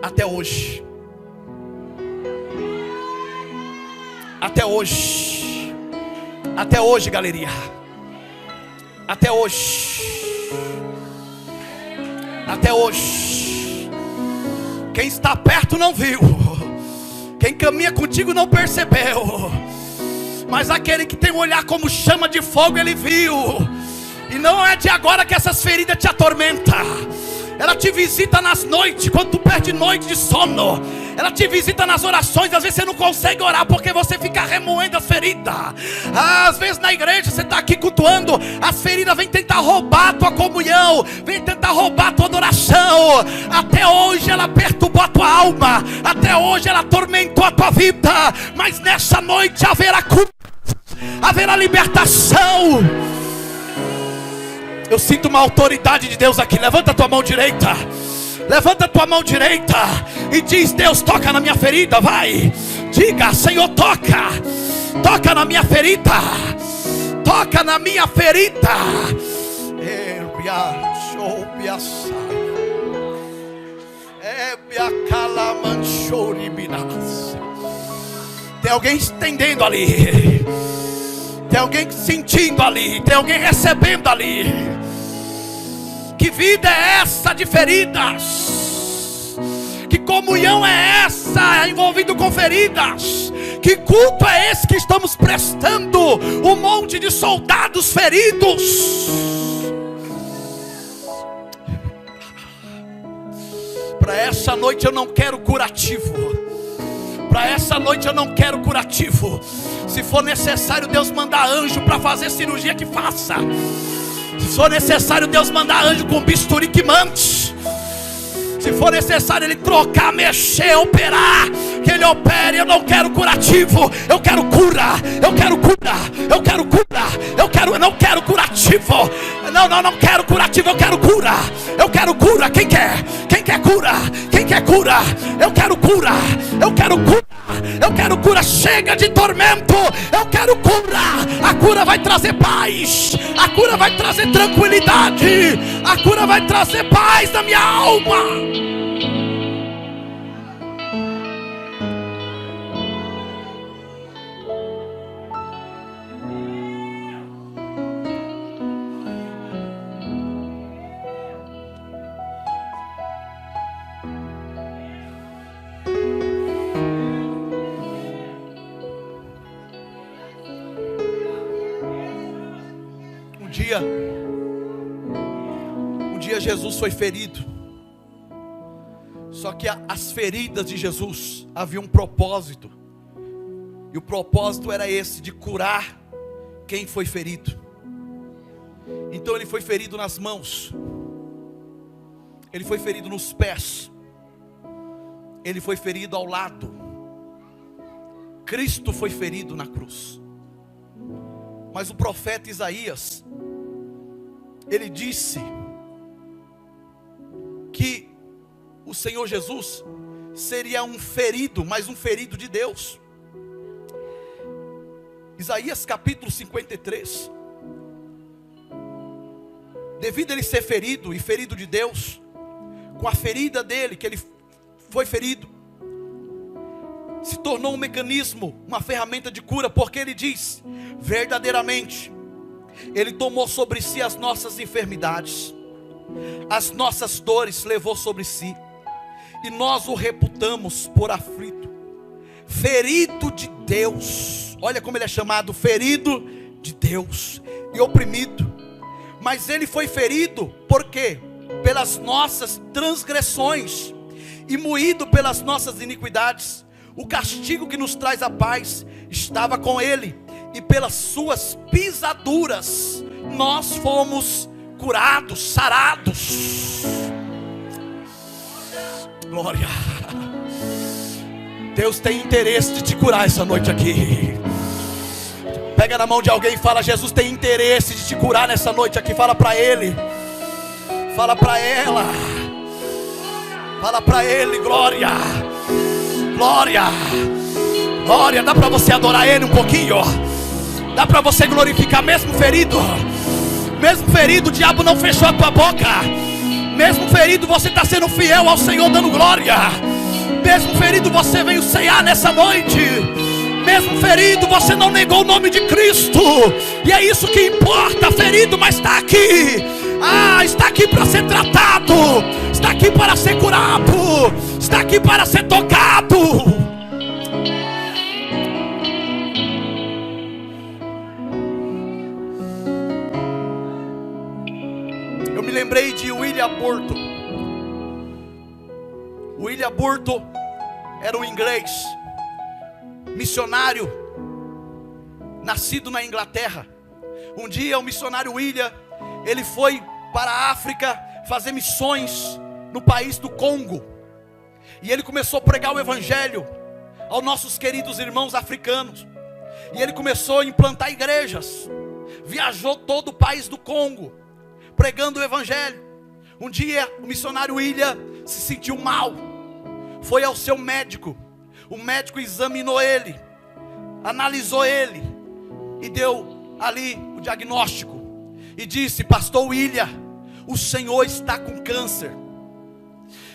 Até hoje. Até hoje. Até hoje, galeria. Até hoje. Até hoje. Quem está perto não viu. Quem caminha contigo não percebeu. Mas aquele que tem um olhar como chama de fogo, ele viu. E não é de agora que essas feridas te atormentam. Ela te visita nas noites, quando tu perde noite de sono. Ela te visita nas orações. Às vezes você não consegue orar porque você fica remoendo as feridas. Às vezes na igreja você está aqui cultuando, as feridas vêm tentar roubar a tua comunhão, vêm tentar roubar a tua adoração. Até hoje ela perturbou a tua alma, até hoje ela atormentou a tua vida. Mas nessa noite haverá cura, haverá libertação. Eu sinto uma autoridade de Deus aqui. Levanta a tua mão direita. Levanta a tua mão direita e diz: Deus, toca na minha ferida, vai. Diga: Senhor, toca. Toca na minha ferida. Toca na minha ferida. Tem alguém estendendo ali. Tem alguém sentindo ali. Tem alguém recebendo ali. Que vida é essa de feridas? Que comunhão é essa envolvido com feridas? Que culto é esse que estamos prestando? Um monte de soldados feridos. Para essa noite eu não quero curativo. Para essa noite eu não quero curativo. Se for necessário Deus mandar anjo para fazer cirurgia, que faça. Se for necessário Deus mandar anjo com bisturi, que mande. Se for necessário Ele trocar, mexer, operar, que Ele opere. Eu não quero curativo, eu quero cura. Eu quero cura, eu quero cura. Eu não quero curativo. Não quero curativo, eu quero cura. Eu quero cura, quem quer? Quem quer cura? Quem quer cura? Eu quero cura, eu quero cura. Eu quero cura, chega de tormento. Eu quero cura. A cura vai trazer paz. A cura vai trazer tranquilidade. A cura vai trazer paz na minha alma. Um dia Jesus foi ferido. Só que as feridas de Jesus haviam um propósito. E o propósito era esse, de curar quem foi ferido. Então ele foi ferido nas mãos. Ele foi ferido nos pés. Ele foi ferido ao lado. Cristo foi ferido na cruz. Mas o profeta Isaías, ele disse que o Senhor Jesus seria um ferido, mas um ferido de Deus. Isaías capítulo 53. Devido a ele ser ferido e ferido de Deus, com a ferida dele, que ele foi ferido, se tornou um mecanismo, uma ferramenta de cura, porque ele diz: verdadeiramente Ele tomou sobre si as nossas enfermidades, as nossas dores levou sobre si, e nós o reputamos por aflito, ferido de Deus. Olha como ele é chamado, ferido de Deus e oprimido. Mas ele foi ferido por quê? Pelas nossas transgressões e moído pelas nossas iniquidades. O castigo que nos traz a paz estava com ele, e pelas suas pisaduras nós fomos curados, sarados. Glória. Deus tem interesse de te curar essa noite aqui. Pega na mão de alguém e fala: Jesus tem interesse de te curar nessa noite aqui. Fala para ele, fala para ela, fala para ele. Glória, glória, glória. Dá para você adorar ele um pouquinho? Dá para você glorificar mesmo ferido? Mesmo ferido, o diabo não fechou a tua boca. Mesmo ferido, você está sendo fiel ao Senhor, dando glória. Mesmo ferido, você veio ceiar nessa noite. Mesmo ferido, você não negou o nome de Cristo. E é isso que importa. Ferido, mas está aqui. Está aqui para ser tratado. Está aqui para ser curado. Está aqui para ser tocado. Eu me lembrei de William Burton. William Burton era um inglês, missionário, nascido na Inglaterra. Um dia o missionário William, ele foi para a África fazer missões no país do Congo. E ele começou a pregar o evangelho aos nossos queridos irmãos africanos. E ele começou a implantar igrejas. Viajou todo o país do Congo, pregando o evangelho. Um dia o missionário William se sentiu mal. Foi ao seu médico. O médico examinou ele, analisou ele e deu ali o diagnóstico. E disse: pastor William, o senhor está com câncer.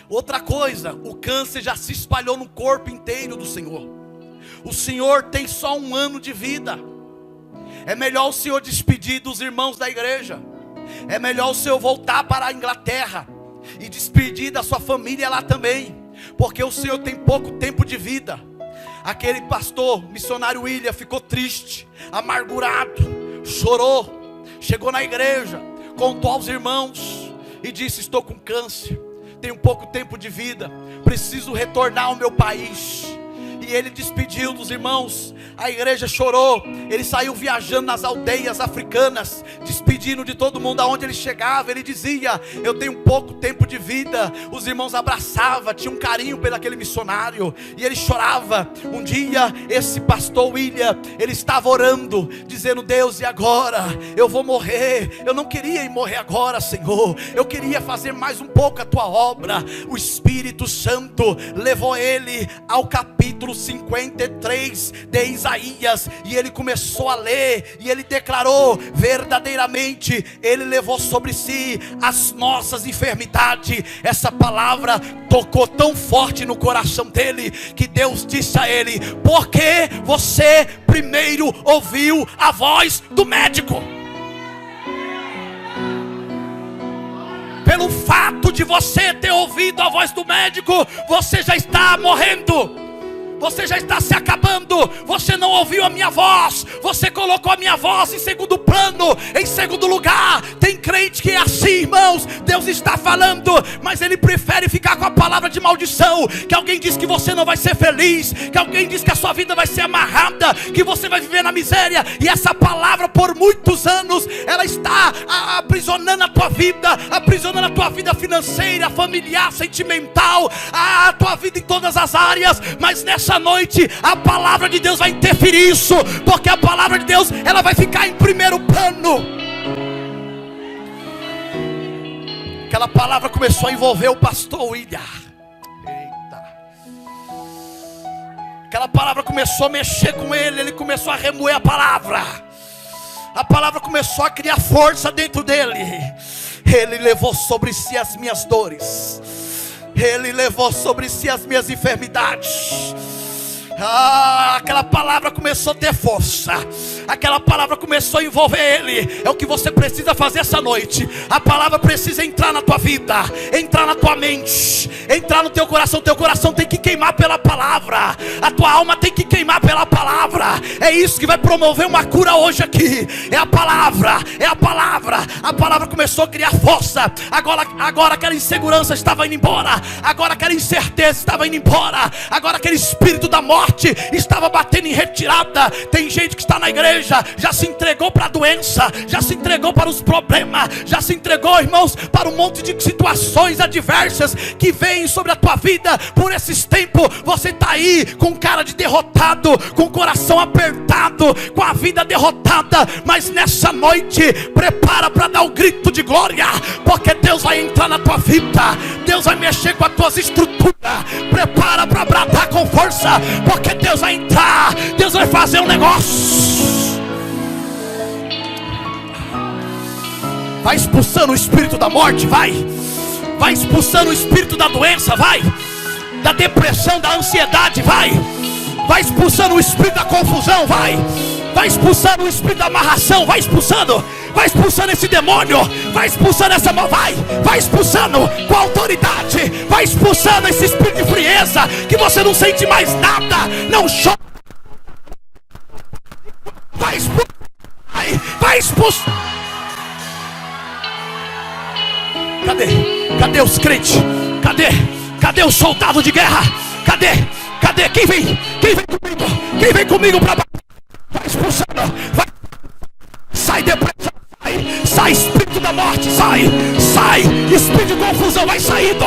Outra coisa, o câncer já se espalhou no corpo inteiro do senhor. O senhor tem só 1 ano de vida. É melhor o senhor despedir dos irmãos da igreja. É melhor o senhor voltar para a Inglaterra e despedir da sua família lá também, porque o senhor tem pouco tempo de vida. Aquele pastor missionário William ficou triste, amargurado, chorou, chegou na igreja, contou aos irmãos e disse: estou com câncer, tenho pouco tempo de vida, preciso retornar ao meu país. E ele despediu dos irmãos. A igreja chorou. Ele saiu viajando nas aldeias africanas, despedindo de todo mundo. Aonde ele chegava, ele dizia: eu tenho pouco tempo de vida. Os irmãos abraçavam, tinham um carinho pelo aquele missionário, e ele chorava. Um dia esse pastor William, ele estava orando, dizendo: Deus, e agora? Eu vou morrer. Eu não queria ir morrer agora, Senhor. Eu queria fazer mais um pouco a tua obra. O Espírito Santo levou ele ao capítulo 53 de Isaías, e ele começou a ler, e ele declarou: verdadeiramente ele levou sobre si as nossas enfermidades. Essa palavra tocou tão forte no coração dele, que Deus disse a ele: porque você primeiro ouviu a voz do médico. Pelo fato de você ter ouvido a voz do médico, você já está morrendo. Você já está se acabando. Você não ouviu a minha voz. Você colocou a minha voz em segundo plano, em segundo lugar. Tem crente que é assim, irmãos. Deus está falando, mas ele prefere ficar com a palavra de maldição. Que alguém diz que você não vai ser feliz, que alguém diz que a sua vida vai ser amarrada, que você vai viver na miséria. E essa palavra por muitos anos, ela está aprisionando a tua vida, aprisionando a tua vida financeira, familiar, sentimental, a tua vida em todas as áreas. Mas nessa noite a palavra de Deus vai interferir isso, porque a palavra de Deus, ela vai ficar em primeiro plano. Aquela palavra começou a envolver o pastor William. Eita. Aquela palavra começou a mexer com ele. Ele começou a remoer a palavra. A palavra começou a criar força dentro dele. Ele levou sobre si as minhas dores. Ele levou sobre si as minhas enfermidades. Aquela palavra começou a ter força. Aquela palavra começou a envolver ele. É o que você precisa fazer essa noite. A palavra precisa entrar na tua vida, entrar na tua mente, entrar no teu coração. Teu coração tem que queimar pela palavra. A tua alma tem que queimar pela palavra. É isso que vai promover uma cura hoje aqui. É a palavra, é a palavra. A palavra começou a criar força. Agora aquela insegurança estava indo embora. Agora aquela incerteza estava indo embora. Agora aquele espírito da morte estava batendo em retirada. Tem gente que está na igreja, já se entregou para a doença, já se entregou para os problemas, já se entregou, irmãos, para um monte de situações adversas que vêm sobre a tua vida. Por esses tempos você está aí com cara de derrotado, com o coração apertado, com a vida derrotada. Mas nessa noite, prepara para dar o grito de glória, porque Deus vai entrar na tua vida. Deus vai mexer com as tuas estruturas. Prepara para bradar com força, porque Deus vai entrar. Deus vai fazer um negócio. Vai expulsando o espírito da morte, vai expulsando o espírito da doença, vai, da depressão, da ansiedade, vai expulsando o espírito da confusão, vai expulsando o espírito da amarração, vai expulsando esse demônio, vai expulsando essa mão, vai expulsando com autoridade, vai expulsando esse espírito de frieza, que você não sente mais nada, não chora, vai expulsar. Cadê os crentes? Cadê os soldados de guerra? Cadê? Quem vem comigo? Quem vem comigo para baixo? Vai expulsando, vai. Sai depressão, sai espírito da morte, sai espírito de confusão, vai saindo.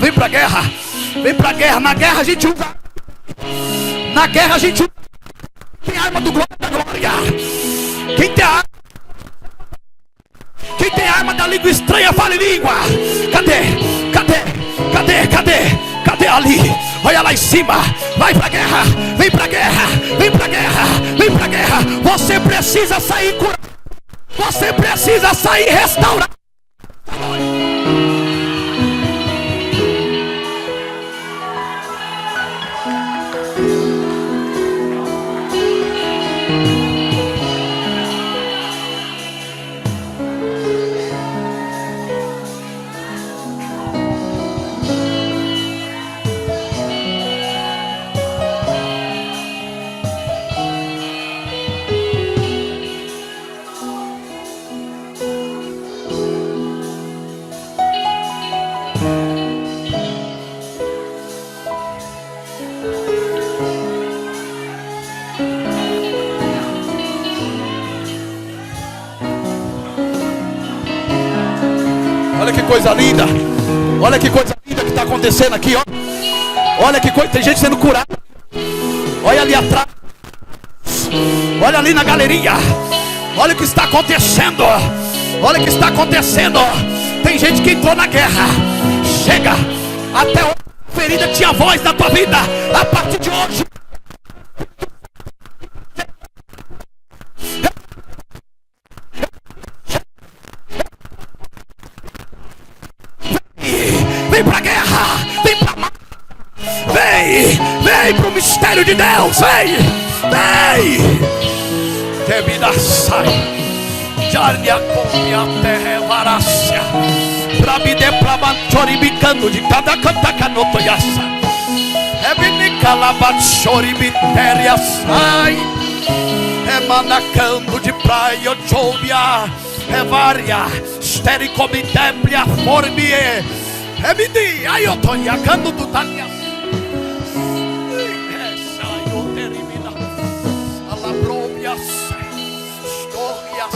Vem pra guerra. Na guerra a gente usa. Tem arma do glória da glória. Quem tem arma da língua estranha, fala em língua. Cadê ali? Olha lá em cima. Vai pra guerra. Vem pra guerra. Você precisa sair curado. Você precisa sair restaurado. Olha que coisa linda que está acontecendo aqui, ó. Olha que coisa, tem gente sendo curada. Olha ali atrás. Olha ali na galeria. Olha o que está acontecendo. Tem gente que entrou na guerra. Chega. Até hoje a ferida tinha voz na tua vida. A partir de hoje. Vem pra guerra, vem pro mistério de Deus, vem. Termina, sai. Jarnia compia terra varácia. Pra me de pra manchoribicando de cada canta canoto yassa. É binica labachoribiteria sai. É manacando de praia ochobia. É varia, estericomidébria formie. É midi, aí eu tô iacando do Tanias. Essa eu termina. Alabrobias, histórias.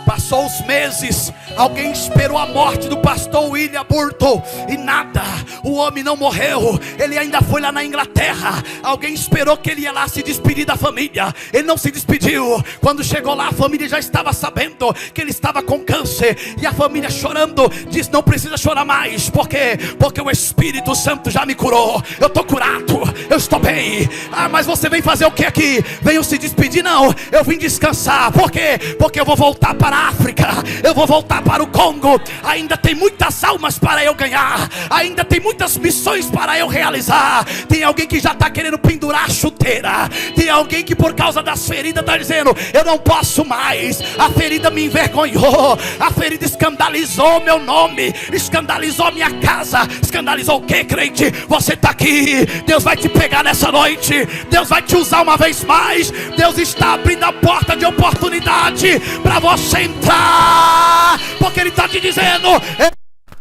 Passou os meses, alguém esperou a morte do pastor William Burton e nada, o homem não morreu, ele ainda foi lá na Inglaterra. Alguém esperou que ele ia lá se despedir da família, ele não se despediu. Quando chegou lá, a família já estava sabendo que ele estava com câncer, e a família chorando, disse: não precisa chorar mais, porque o Espírito Santo já me curou, eu estou curado, eu estou bem. Ah, mas você vem fazer o que aqui? Veio se despedir? Não, eu vim descansar. Por quê? Porque eu vou voltar para a África, eu vou voltar para o Congo. Ainda tem muitas almas para eu ganhar, ainda tem muitas missões para eu realizar. Tem alguém que já está querendo pendurar a chuteira, tem alguém que por causa das feridas está dizendo: eu não posso mais, a ferida me envergonhou, a ferida escandalizou meu nome, escandalizou minha casa. Escandalizou o que, crente? Você está aqui, Deus vai te pegar nessa noite, Deus vai te usar uma vez mais. Deus está abrindo a porta de oportunidade para você entrar, porque Ele está te dizendo: eu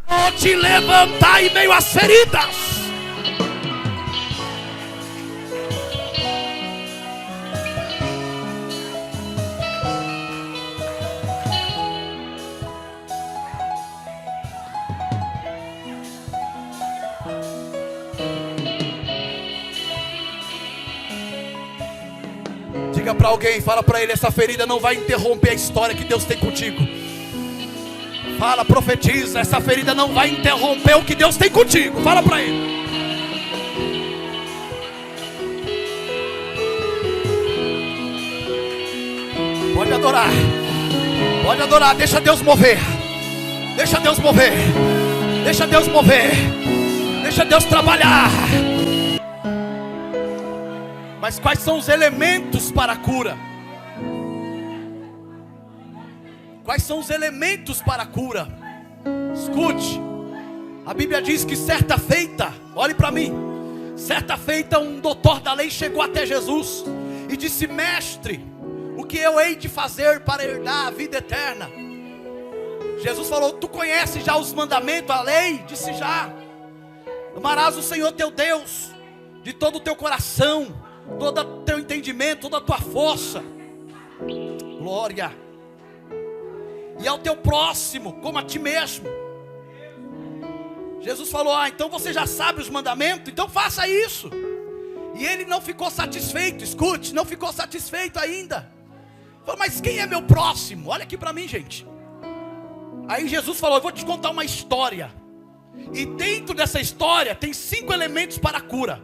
vou te levantar em meio às feridas. Diga para alguém, fala para ele, essa ferida não vai interromper a história que Deus tem contigo. Fala, profetiza, essa ferida não vai interromper o que Deus tem contigo. Fala para ele. Pode adorar, deixa Deus mover. Deixa Deus mover. Deixa Deus mover. Deixa Deus trabalhar. Mas quais são os elementos para a cura? Quais são os elementos para a cura? Escute, a Bíblia diz que certa feita, olhe para mim, certa feita um doutor da lei chegou até Jesus e disse: mestre, o que eu hei de fazer para herdar a vida eterna? Jesus falou: tu conheces já os mandamentos, a lei? Disse: já. Amarás o Senhor teu Deus de todo o teu coração, todo o teu entendimento, toda a tua força. Glória. E ao teu próximo como a ti mesmo. Jesus falou: então você já sabe os mandamentos, então faça isso. E ele não ficou satisfeito, escute, não ficou satisfeito ainda. Falou: mas quem é meu próximo? Olha aqui para mim, gente. Aí Jesus falou: eu vou te contar uma história. E dentro dessa história tem 5 elementos para a cura.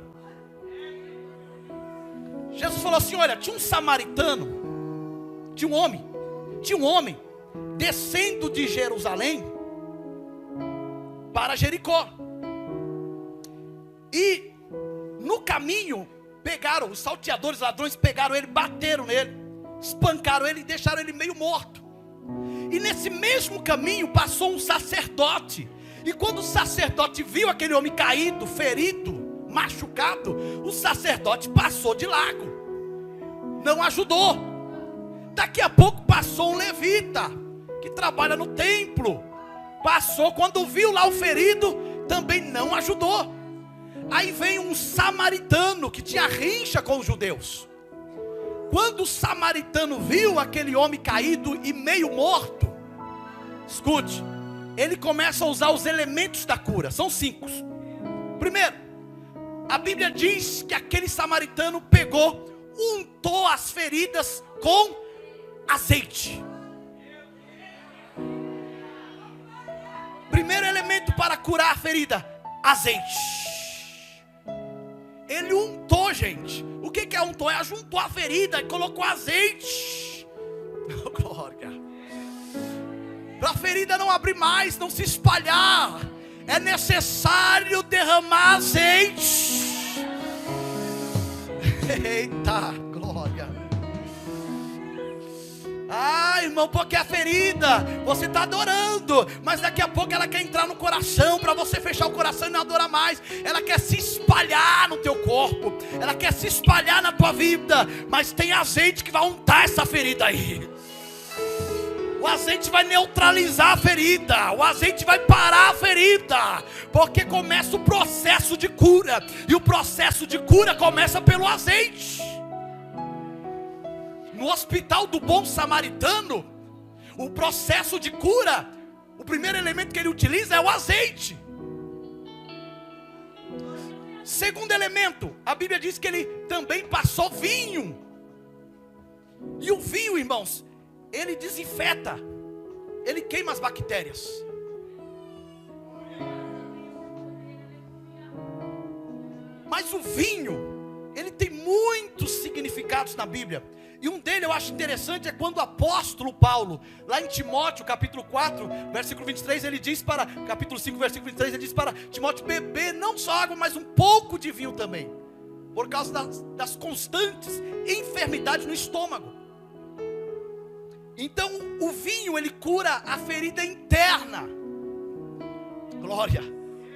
Jesus falou assim: olha, tinha um samaritano, tinha um homem descendo de Jerusalém para Jericó. E no caminho pegaram, os salteadores, ladrões pegaram ele, bateram nele, espancaram ele e deixaram ele meio morto. E nesse mesmo caminho passou um sacerdote. E quando o sacerdote viu aquele homem caído, ferido, machucado, o sacerdote passou de largo, não ajudou. Daqui a pouco passou um levita que trabalha no templo, passou, quando viu lá o ferido, também não ajudou. Aí vem um samaritano que tinha rincha com os judeus. Quando o samaritano viu aquele homem caído e meio morto, escute, ele começa a usar os elementos da cura. São 5. Primeiro, a Bíblia diz que aquele samaritano pegou, untou as feridas com azeite. Primeiro elemento para curar a ferida: azeite. Ele untou, gente. O que é untou? É ajuntou a ferida e colocou azeite. Oh, glória. Para a ferida não abrir mais, não se espalhar, é necessário derramar azeite. Eita, glória. Ah, irmão, porque a ferida, você está adorando, mas daqui a pouco ela quer entrar no coração, para você fechar o coração e não adorar mais. Ela quer se espalhar no teu corpo, ela quer se espalhar na tua vida, mas tem azeite que vai untar essa ferida aí. O azeite vai neutralizar a ferida, o azeite vai parar a ferida, porque começa o processo de cura, e o processo de cura começa pelo azeite. No hospital do bom samaritano, o processo de cura, o primeiro elemento que ele utiliza é o azeite. Segundo elemento, a Bíblia diz que ele também passou vinho. E o vinho, irmãos, ele desinfeta, ele queima as bactérias. Mas o vinho, ele tem muitos significados na Bíblia. E um deles eu acho interessante é quando o apóstolo Paulo, lá em Timóteo capítulo 4, versículo 23, ele diz para, capítulo 5, versículo 23, ele diz para Timóteo beber não só água, mas um pouco de vinho também, por causa das constantes enfermidades no estômago. Então o vinho, ele cura a ferida interna. Glória.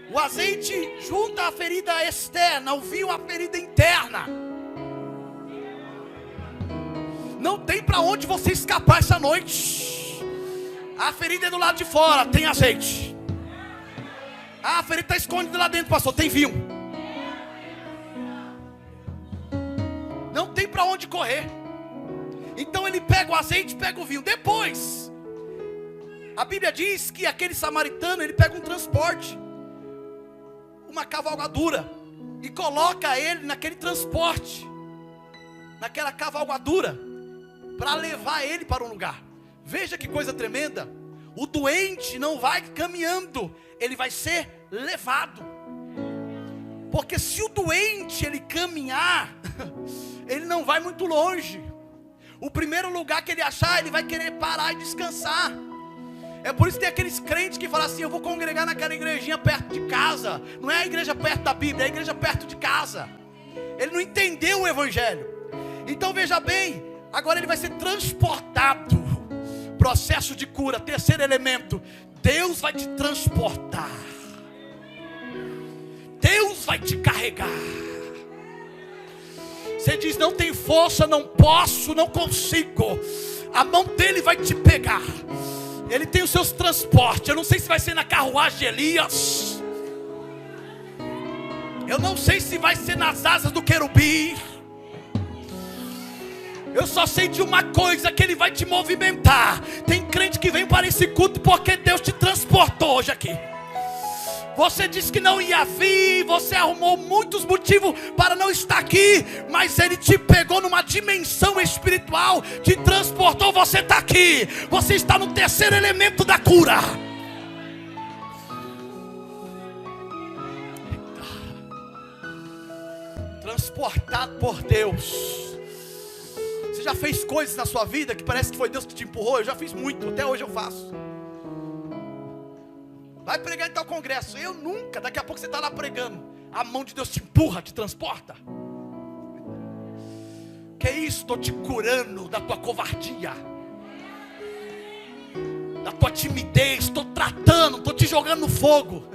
O azeite junta a ferida externa, o vinho a ferida interna. Não tem para onde você escapar essa noite. A ferida é do lado de fora, tem azeite. A ferida está escondida lá dentro, pastor, tem vinho. Não tem para onde correr. Então ele pega o azeite, pega o vinho. Depois, a Bíblia diz que aquele samaritano, ele pega um transporte, uma cavalgadura, e coloca ele naquele transporte, naquela cavalgadura, para levar ele para um lugar. Veja que coisa tremenda. O doente não vai caminhando, ele vai ser levado. Porque se o doente ele caminhar, ele não vai muito longe. O primeiro lugar que ele achar, ele vai querer parar e descansar. É por isso que tem aqueles crentes que falam assim: eu vou congregar naquela igrejinha perto de casa. Não é a igreja perto da Bíblia, é a igreja perto de casa. Ele não entendeu o evangelho. Então veja bem, agora ele vai ser transportado. Processo de cura, terceiro elemento: Deus vai te transportar. Deus vai te carregar. Você diz: não tem força, não posso, não consigo. A mão dele vai te pegar. Ele tem os seus transportes. Eu não sei se vai ser na carruagem de Elias. Eu não sei se vai ser nas asas do querubim. Eu só sei de uma coisa: que ele vai te movimentar. Tem crente que vem para esse culto porque Deus te transportou hoje aqui. Você disse que não ia vir, você arrumou muitos motivos para não estar aqui, mas Ele te pegou numa dimensão espiritual, te transportou, você está aqui. Você está no terceiro elemento da cura. Transportado por Deus. Você já fez coisas na sua vida que parece que foi Deus que te empurrou? Eu já fiz muito, até hoje eu faço. Vai pregar em tal congresso. Eu nunca. Daqui a pouco você está lá pregando, a mão de Deus te empurra, te transporta. Que é isso? Estou te curando da tua covardia, da tua timidez. Estou tratando, estou te jogando no fogo.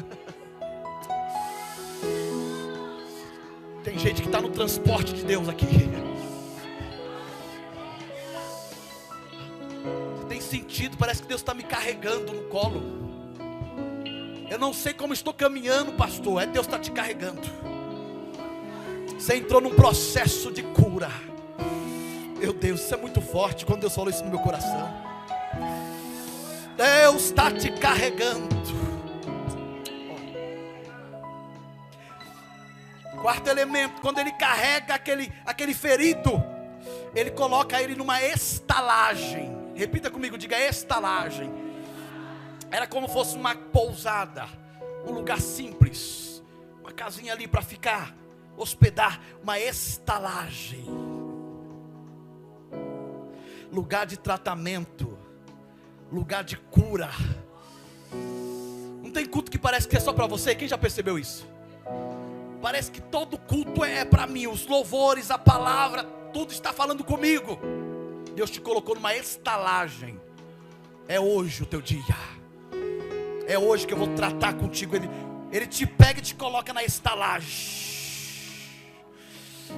Tem gente que está no transporte de Deus aqui. Tem sentido, parece que Deus está me carregando no colo. Eu não sei como estou caminhando, pastor. É Deus está te carregando. Você entrou num processo de cura. Meu Deus, isso é muito forte. Quando Deus falou isso no meu coração, Deus está te carregando. Quarto elemento: quando Ele carrega aquele ferido, Ele coloca ele numa estalagem. Repita comigo, diga: estalagem. Era como fosse uma pousada, um lugar simples, uma casinha ali para ficar, hospedar, uma estalagem, lugar de tratamento, lugar de cura. Não tem culto que parece que é só para você? Quem já percebeu isso? Parece que todo culto é para mim, os louvores, a palavra, tudo está falando comigo. Deus te colocou numa estalagem. É hoje o teu dia. É hoje que eu vou tratar contigo. Ele te pega e te coloca na estalagem.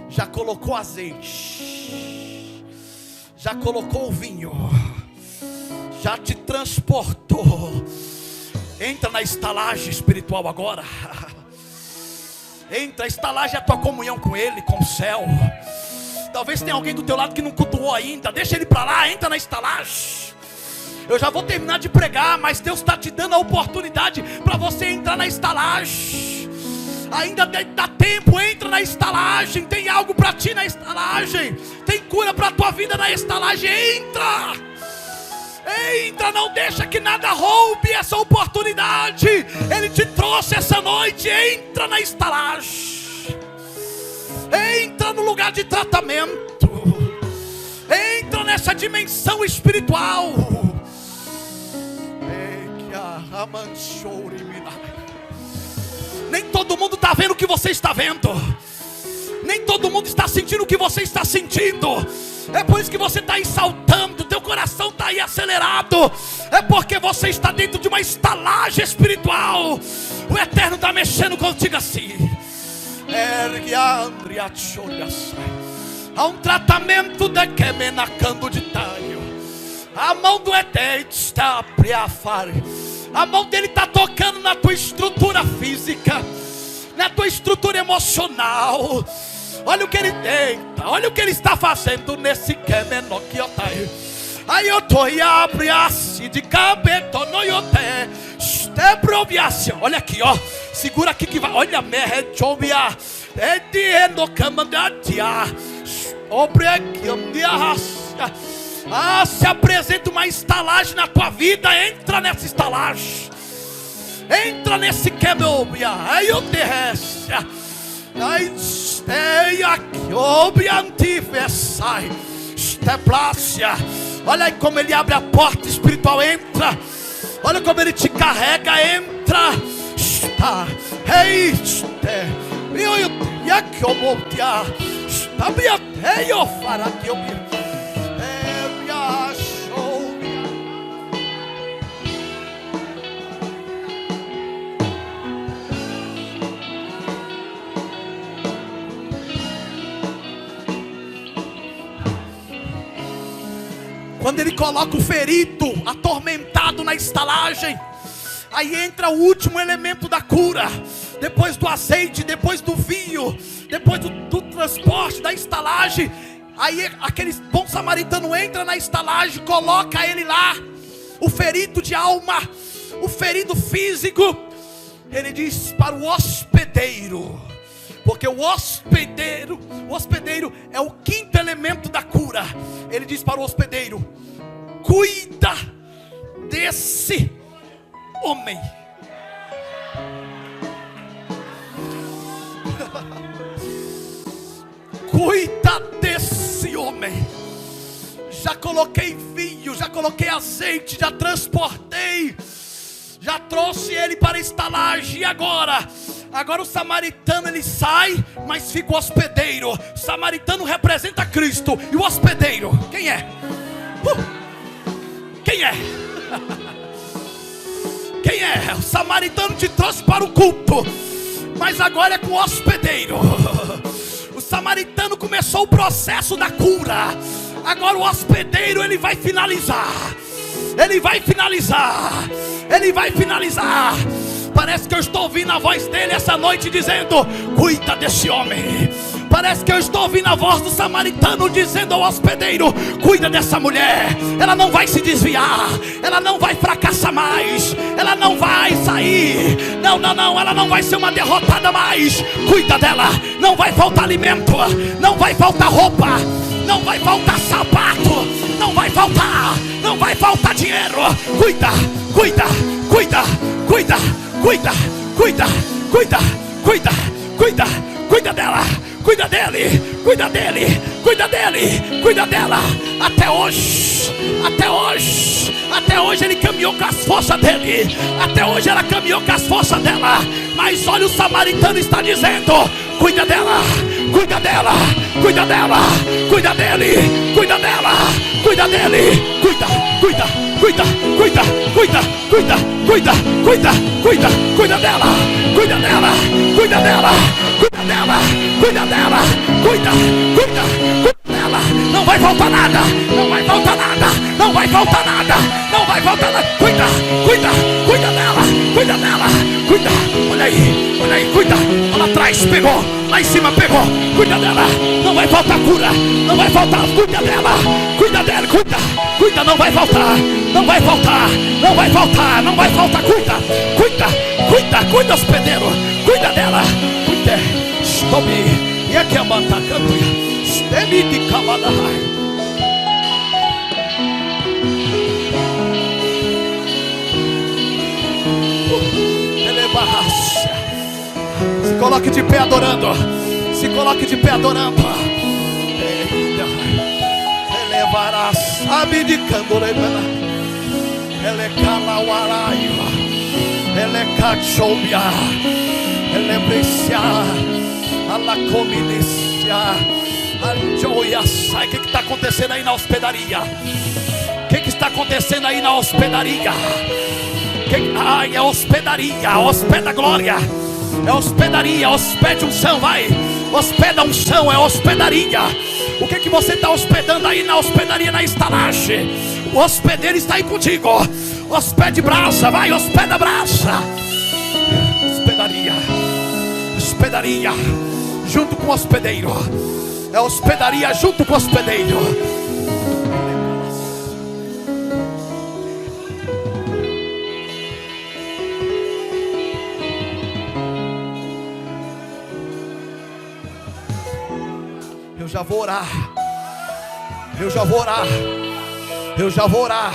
Já colocou azeite, já colocou o vinho, já te transportou. Entra na estalagem espiritual agora. Entra, a estalagem é a tua comunhão com Ele, com o céu. Talvez tenha alguém do teu lado que não cultuou ainda. Deixa ele para lá, entra na estalagem. Eu já vou terminar de pregar, mas Deus está te dando a oportunidade para você entrar na estalagem. Ainda dá tempo, entra na estalagem. Tem algo para ti na estalagem. Tem cura para a tua vida na estalagem. Entra. Entra, não deixa que nada roube essa oportunidade. Ele te trouxe essa noite. Entra na estalagem. Entra no lugar de tratamento. Entra nessa dimensão espiritual. Nem todo mundo está vendo o que você está vendo. Nem todo mundo está sentindo o que você está sentindo. É por isso que você está aí saltando. Teu coração está aí acelerado. É porque você está dentro de uma estalagem espiritual. O Eterno está mexendo contigo assim. Há um tratamento de que menacando de talho. A mão do Eterno está a fare. A mão dele está tocando na tua estrutura física, na tua estrutura emocional. Olha o que ele tenta, olha o que ele está fazendo nesse menor que eu tenho. Aí eu tô e abre assim de cabeça no yote. Olha aqui, ó. Segura aqui que vai. Olha, merrechovia. É de no camandatia. Se apresenta uma estalagem na tua vida. Entra nessa estalagem. Entra nesse quebobia. Aí o terrestre. Aí esteia que obriantivessai. Esteplácia. Olha aí como ele abre a porta espiritual. Entra. Olha como ele te carrega. Entra. Está. Ei, e aqui eu vou te está bem até eu fará que eu me quando ele coloca o ferido atormentado na estalagem, aí entra o último elemento da cura. Depois do azeite, depois do vinho, depois do transporte da estalagem, aí aquele bom samaritano entra na estalagem, coloca ele lá, o ferido de alma, o ferido físico. Ele diz para o hospedeiro, porque o hospedeiro é o quinto elemento da cura. Ele diz para o hospedeiro: cuida desse homem. Cuida desse homem. Já coloquei vinho, já coloquei azeite, já transportei, já trouxe ele para a estalagem. E agora o samaritano ele sai, mas fica o hospedeiro. O samaritano representa Cristo. E o hospedeiro, quem é? Quem é? Quem é? O samaritano te trouxe para o culto, mas agora é com o hospedeiro. O samaritano começou o processo da cura. Agora o hospedeiro ele vai finalizar. Ele vai finalizar. Ele vai finalizar. Parece que eu estou ouvindo a voz dele essa noite dizendo: cuida desse homem. Parece que eu estou ouvindo a voz do samaritano dizendo ao hospedeiro: cuida dessa mulher. Ela não vai se desviar. Ela não vai fracassar mais. Ela não vai sair. Não, ela não vai ser uma derrotada mais. Cuida dela. Não vai faltar alimento. Não vai faltar roupa. Não vai faltar sapato. Não vai faltar. Não vai faltar dinheiro. Cuida, cuida, cuida, cuida, cuida, cuida, cuida, cuida, cuida, cuida dela. Cuida dele, cuida dele, cuida dele, cuida dela. Até hoje ele caminhou com as forças dele. Até hoje ela caminhou com as forças dela. Mas olha, o samaritano está dizendo: cuida dela, cuida dela, cuida dela, cuida dele, cuida dela, cuida dele, cuida, cuida, cuida, cuida, cuida, cuida, cuida, cuida, cuida, cuida dela, cuida dela, cuida dela, cuida dela, cuida dela, cuida, cuida, cuida dela. Não vai faltar nada, não vai faltar nada, não vai faltar nada, não vai faltar nada. Cuida, cuida, cuida dela, cuida dela, cuida. Olha aí, cuida. Lá atrás pegou, lá em cima pegou. Cuida dela, não vai faltar cura, não vai faltar. Cuida dela, cuida dela, cuida, cuida. Não vai faltar, não vai faltar, não vai faltar, não vai faltar. Cuida, cuida, cuida, cuida, hospedeiro, cuida dela, cuida. Estou me, e aqui a manta canto. Estemi de cavalai. Se coloque de pé adorando. Se coloque de pé adorando. Elevará, sabe de candorena. Ele é calauaraio. Ele é cachobia. Ele é brecia. Alacominecia. O que está acontecendo aí na hospedaria? O que está acontecendo aí na hospedaria? Ai, é hospedaria, hospeda glória. É hospedaria, hospede unção, vai. Hospeda unção, é hospedaria. O que você está hospedando aí na hospedaria, na estalagem? O hospedeiro está aí contigo. Hospede brasa, vai, hospeda brasa. Hospedaria, hospedaria, junto com o hospedeiro. É hospedaria junto com o hospedeiro. Eu já vou orar. Eu já vou orar. Eu já vou orar.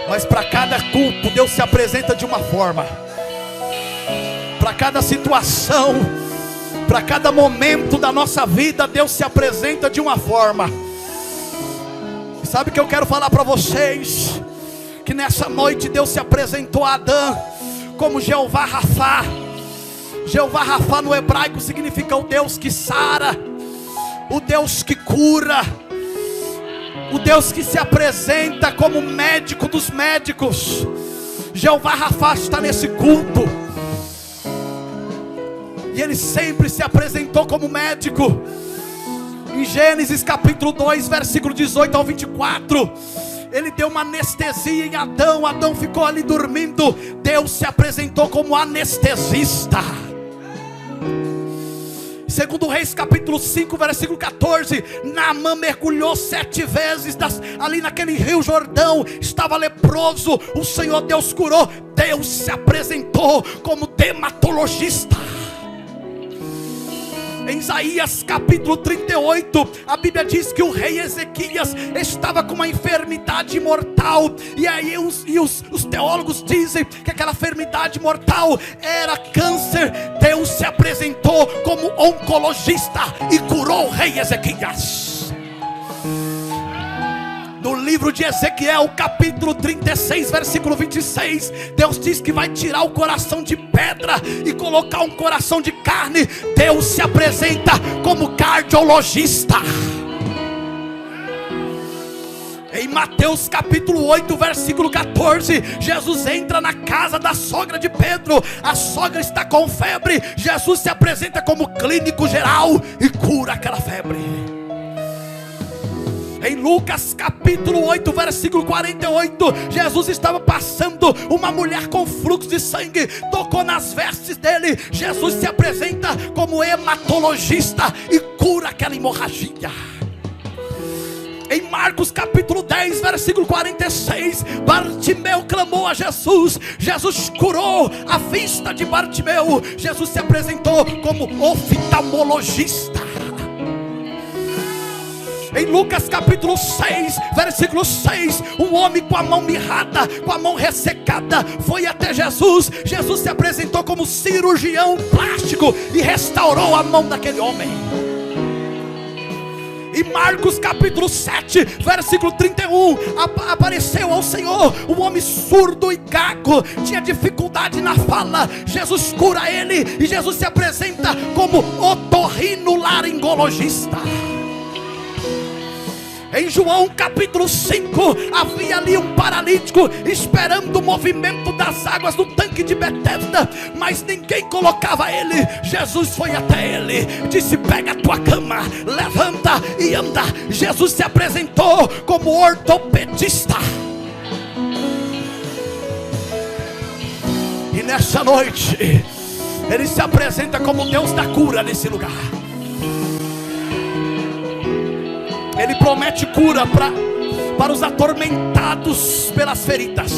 Mas para cada culto, Deus se apresenta de uma forma. Para cada situação, para cada momento da nossa vida, Deus se apresenta de uma forma. E sabe o que eu quero falar para vocês? Que nessa noite Deus se apresentou a Adão como Jeová Rafá. Jeová Rafá no hebraico significa o Deus que sara, o Deus que cura, o Deus que se apresenta como médico dos médicos. Jeová Rafá está nesse culto. E Ele sempre se apresentou como médico. Em Gênesis capítulo 2, versículo 18 ao 24, Ele deu uma anestesia em Adão. Adão ficou ali dormindo. Deus se apresentou como anestesista. Segundo Reis capítulo 5, versículo 14, Naamã mergulhou 7 vezes ali naquele rio Jordão, estava leproso, o Senhor Deus curou. Deus se apresentou como dermatologista. Em Isaías capítulo 38, a Bíblia diz que o rei Ezequias estava com uma enfermidade mortal. E aí os teólogos dizem que aquela enfermidade mortal era câncer. Deus se apresentou como oncologista e curou o rei Ezequias. No livro de Ezequiel, capítulo 36, versículo 26, Deus diz que vai tirar o coração de pedra e colocar um coração de carne. Deus se apresenta como cardiologista. Em Mateus capítulo 8, versículo 14, Jesus entra na casa da sogra de Pedro. A sogra está com febre. Jesus se apresenta como clínico geral e cura aquela febre. Em Lucas capítulo 8, versículo 48, Jesus estava passando, uma mulher com fluxo de sangue tocou nas vestes dele. Jesus se apresenta como hematologista e cura aquela hemorragia. Em Marcos capítulo 10, versículo 46, Bartimeu clamou a Jesus. Jesus curou a vista de Bartimeu. Jesus se apresentou como oftalmologista. Em Lucas capítulo 6, versículo 6, um homem com a mão mirrada, com a mão ressecada, foi até Jesus. Jesus se apresentou como cirurgião plástico e restaurou a mão daquele homem. Em Marcos capítulo 7, versículo 31, apareceu ao Senhor um homem surdo e gago, tinha dificuldade na fala. Jesus cura ele e Jesus se apresenta como otorrinolaringologista. Em João capítulo 5, havia ali um paralítico esperando o movimento das águas do tanque de Betesda, mas ninguém colocava ele. Jesus foi até ele, disse: pega a tua cama, levanta e anda. Jesus se apresentou como ortopedista. E nessa noite Ele se apresenta como Deus da cura nesse lugar. Ele promete cura para os atormentados pelas feridas.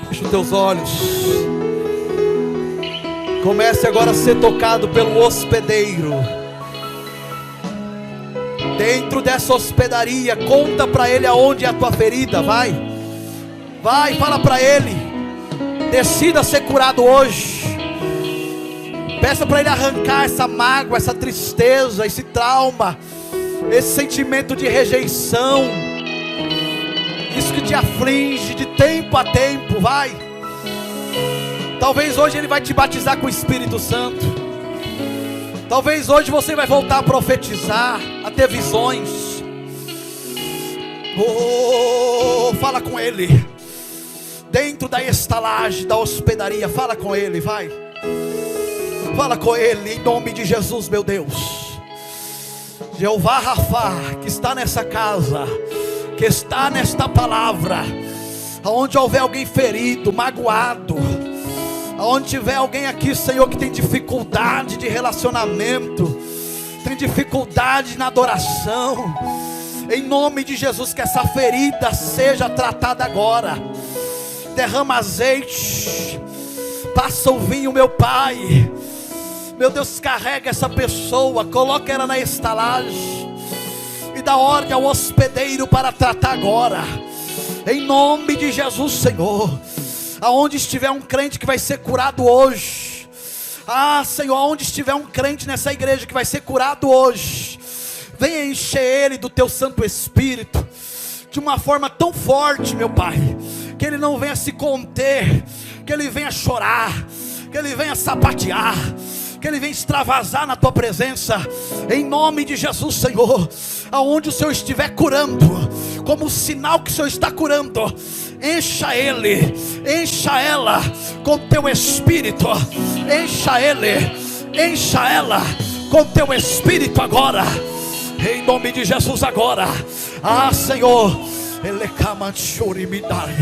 Feche os teus olhos. Comece agora a ser tocado pelo hospedeiro. Dentro dessa hospedaria, conta para ele aonde é a tua ferida. Vai, fala para ele. Decida ser curado hoje. Peça para ele arrancar essa mágoa, essa tristeza, esse trauma, esse sentimento de rejeição, isso que te aflige de tempo a tempo. Vai. Talvez hoje ele vai te batizar com o Espírito Santo. Talvez hoje você vai voltar a profetizar, a ter visões. Fala com ele. Dentro da estalagem, da hospedaria, fala com ele, vai. Fala com ele, em nome de Jesus, meu Deus. Jeová Rafá, que está nessa casa, que está nesta palavra, aonde houver alguém ferido, magoado, aonde tiver alguém aqui, Senhor, que tem dificuldade de relacionamento, tem dificuldade na adoração, em nome de Jesus, que essa ferida seja tratada agora. derrama azeite, passa o vinho, meu Pai. Meu Deus, carrega essa pessoa, coloca ela na estalagem e dá ordem ao hospedeiro para tratar agora, em nome de Jesus, Senhor. Aonde estiver um crente que vai ser curado hoje, Senhor, aonde estiver um crente nessa igreja que vai ser curado hoje, venha encher ele do teu Santo Espírito, de uma forma tão forte, meu Pai, que ele não venha se conter, que ele venha chorar, que ele venha sapatear, que ele venha extravasar na tua presença, em nome de Jesus, Senhor. Aonde o Senhor estiver curando, como sinal que o Senhor está curando, encha ele, encha ela com teu Espírito, encha ele, encha ela com teu Espírito agora, em nome de Jesus agora. Senhor, ele camanchuri me dai,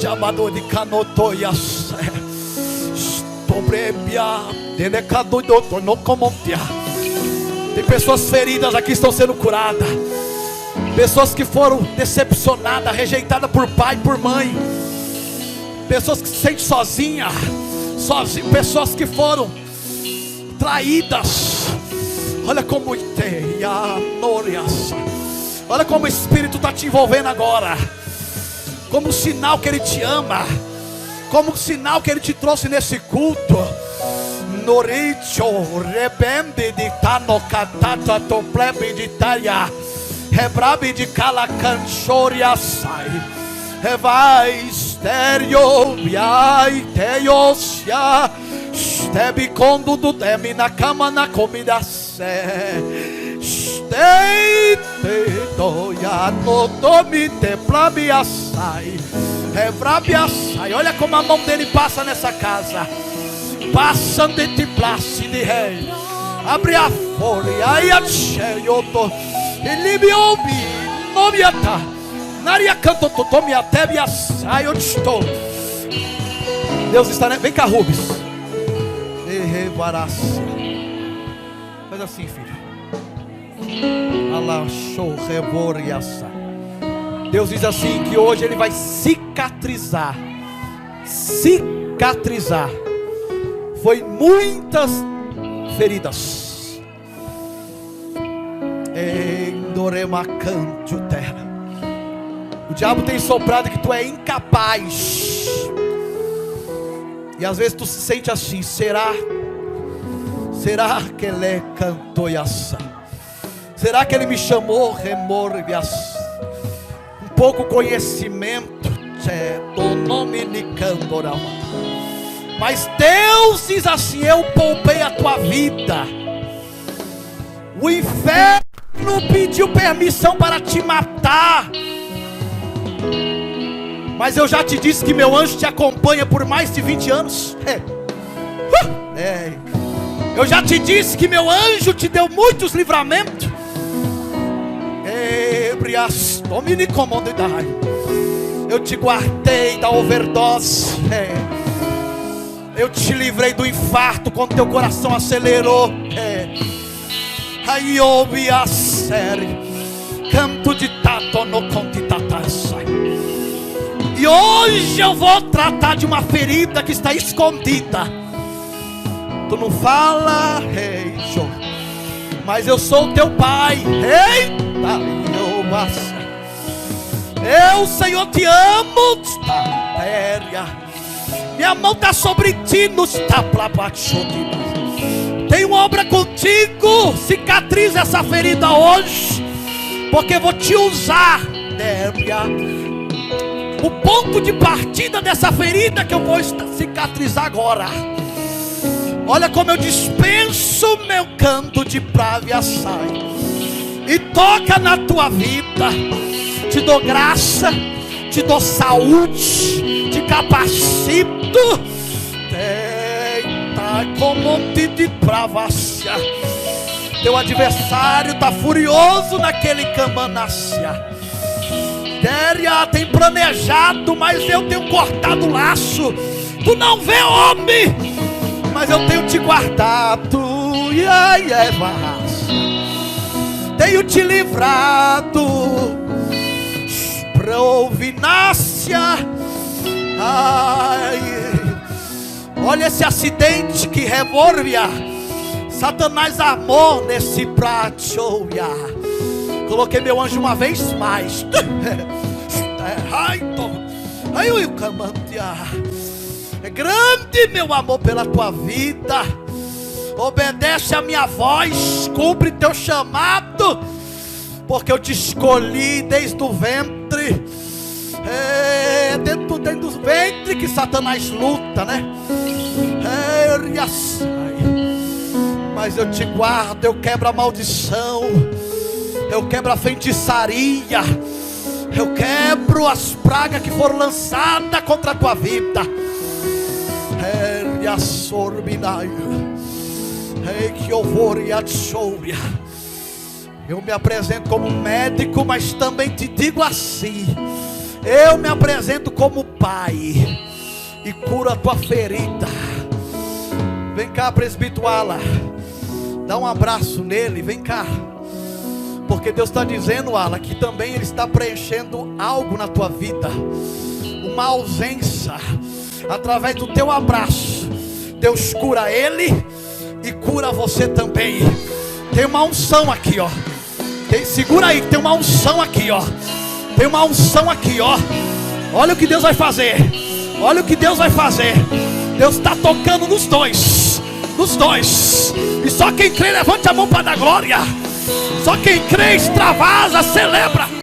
chamado de canotoias, tem pessoas feridas aqui, estão sendo curadas. Pessoas que foram decepcionadas, rejeitadas por pai, por mãe. Pessoas que se sentem sozinhas, pessoas que foram traídas. Olha como olha como o Espírito está te envolvendo agora, como sinal que Ele te ama, como sinal que Ele te trouxe nesse culto. Noricho rebende de tanocatata to plebe de taia, rebrabe de calacanchoria sai, revai estéreo viai teiosia, stebe condo do demi na cama na comida sé, stei te doia no tome te plabe assai, rebrabe assai. Olha como a mão dele passa nessa casa, passando de ti place de rei, abre a folha, aí a cheio do ele me ouve, não me ata, naria canto, tu me até me assai, eu estou. Deus está, né? Vem cá, Rubens. Faz assim, filho. Deus diz assim que hoje Ele vai cicatrizar. Cicatrizar. Foi muitas feridas. Endoremacanto terra. O diabo tem soprado que tu é incapaz. E às vezes tu se sente assim. Será que ele cantou yaça? Será que ele me chamou um pouco conhecimento do nome de Candorama. Mas Deus diz assim: eu poupei a tua vida. O inferno pediu permissão para te matar, mas eu já te disse que meu anjo te acompanha por mais de 20 anos. Eu já te disse que meu anjo te deu muitos livramentos. Eu te guardei da overdose. Eu te livrei do infarto quando teu coração acelerou. Aí ouvi a série canto de tato no conte tatassa. E hoje eu vou tratar de uma ferida que está escondida. Tu não fala, mas eu sou o teu pai. Eu, Senhor, te amo. Minha mão está sobre ti. Tenho obra contigo. Cicatriza essa ferida hoje, porque vou te usar. O ponto de partida dessa ferida que eu vou cicatrizar agora. Olha como eu dispenso meu canto de prave açai e toca na tua vida. Te dou graça, te dou saúde, te capacito. Eita, com monte de pravácia. Teu adversário está furioso naquele camanácia. Tem planejado, mas eu tenho cortado o laço. Tu não vê, homem, mas eu tenho te guardado. Tenho te livrado. Provinácia. Ai, olha esse acidente que revolvia. Satanás armou nesse prato. Coloquei meu anjo uma vez mais. É grande meu amor pela tua vida. Obedece a minha voz, cumpre teu chamado, porque eu te escolhi desde o ventre. É dentro do ventre que Satanás luta, né? Mas eu te guardo, eu quebro a maldição, eu quebro a feitiçaria, eu quebro as pragas que foram lançadas contra a tua vida. Eu me apresento como médico, mas também te digo assim: eu me apresento como pai e curo a tua ferida. Vem cá, presbítero Ala, dá um abraço nele, vem cá. Porque Deus está dizendo, Ala, que também Ele está preenchendo algo na tua vida, uma ausência. Através do teu abraço, Deus cura ele e cura você também. Tem uma unção aqui, ó. Segura aí, tem uma unção aqui, ó. Tem uma unção aqui, ó. Olha o que Deus vai fazer. Olha o que Deus vai fazer. Deus está tocando nos dois. Nos dois. E só quem crê, levante a mão para dar glória. Só quem crê, extravasa, celebra.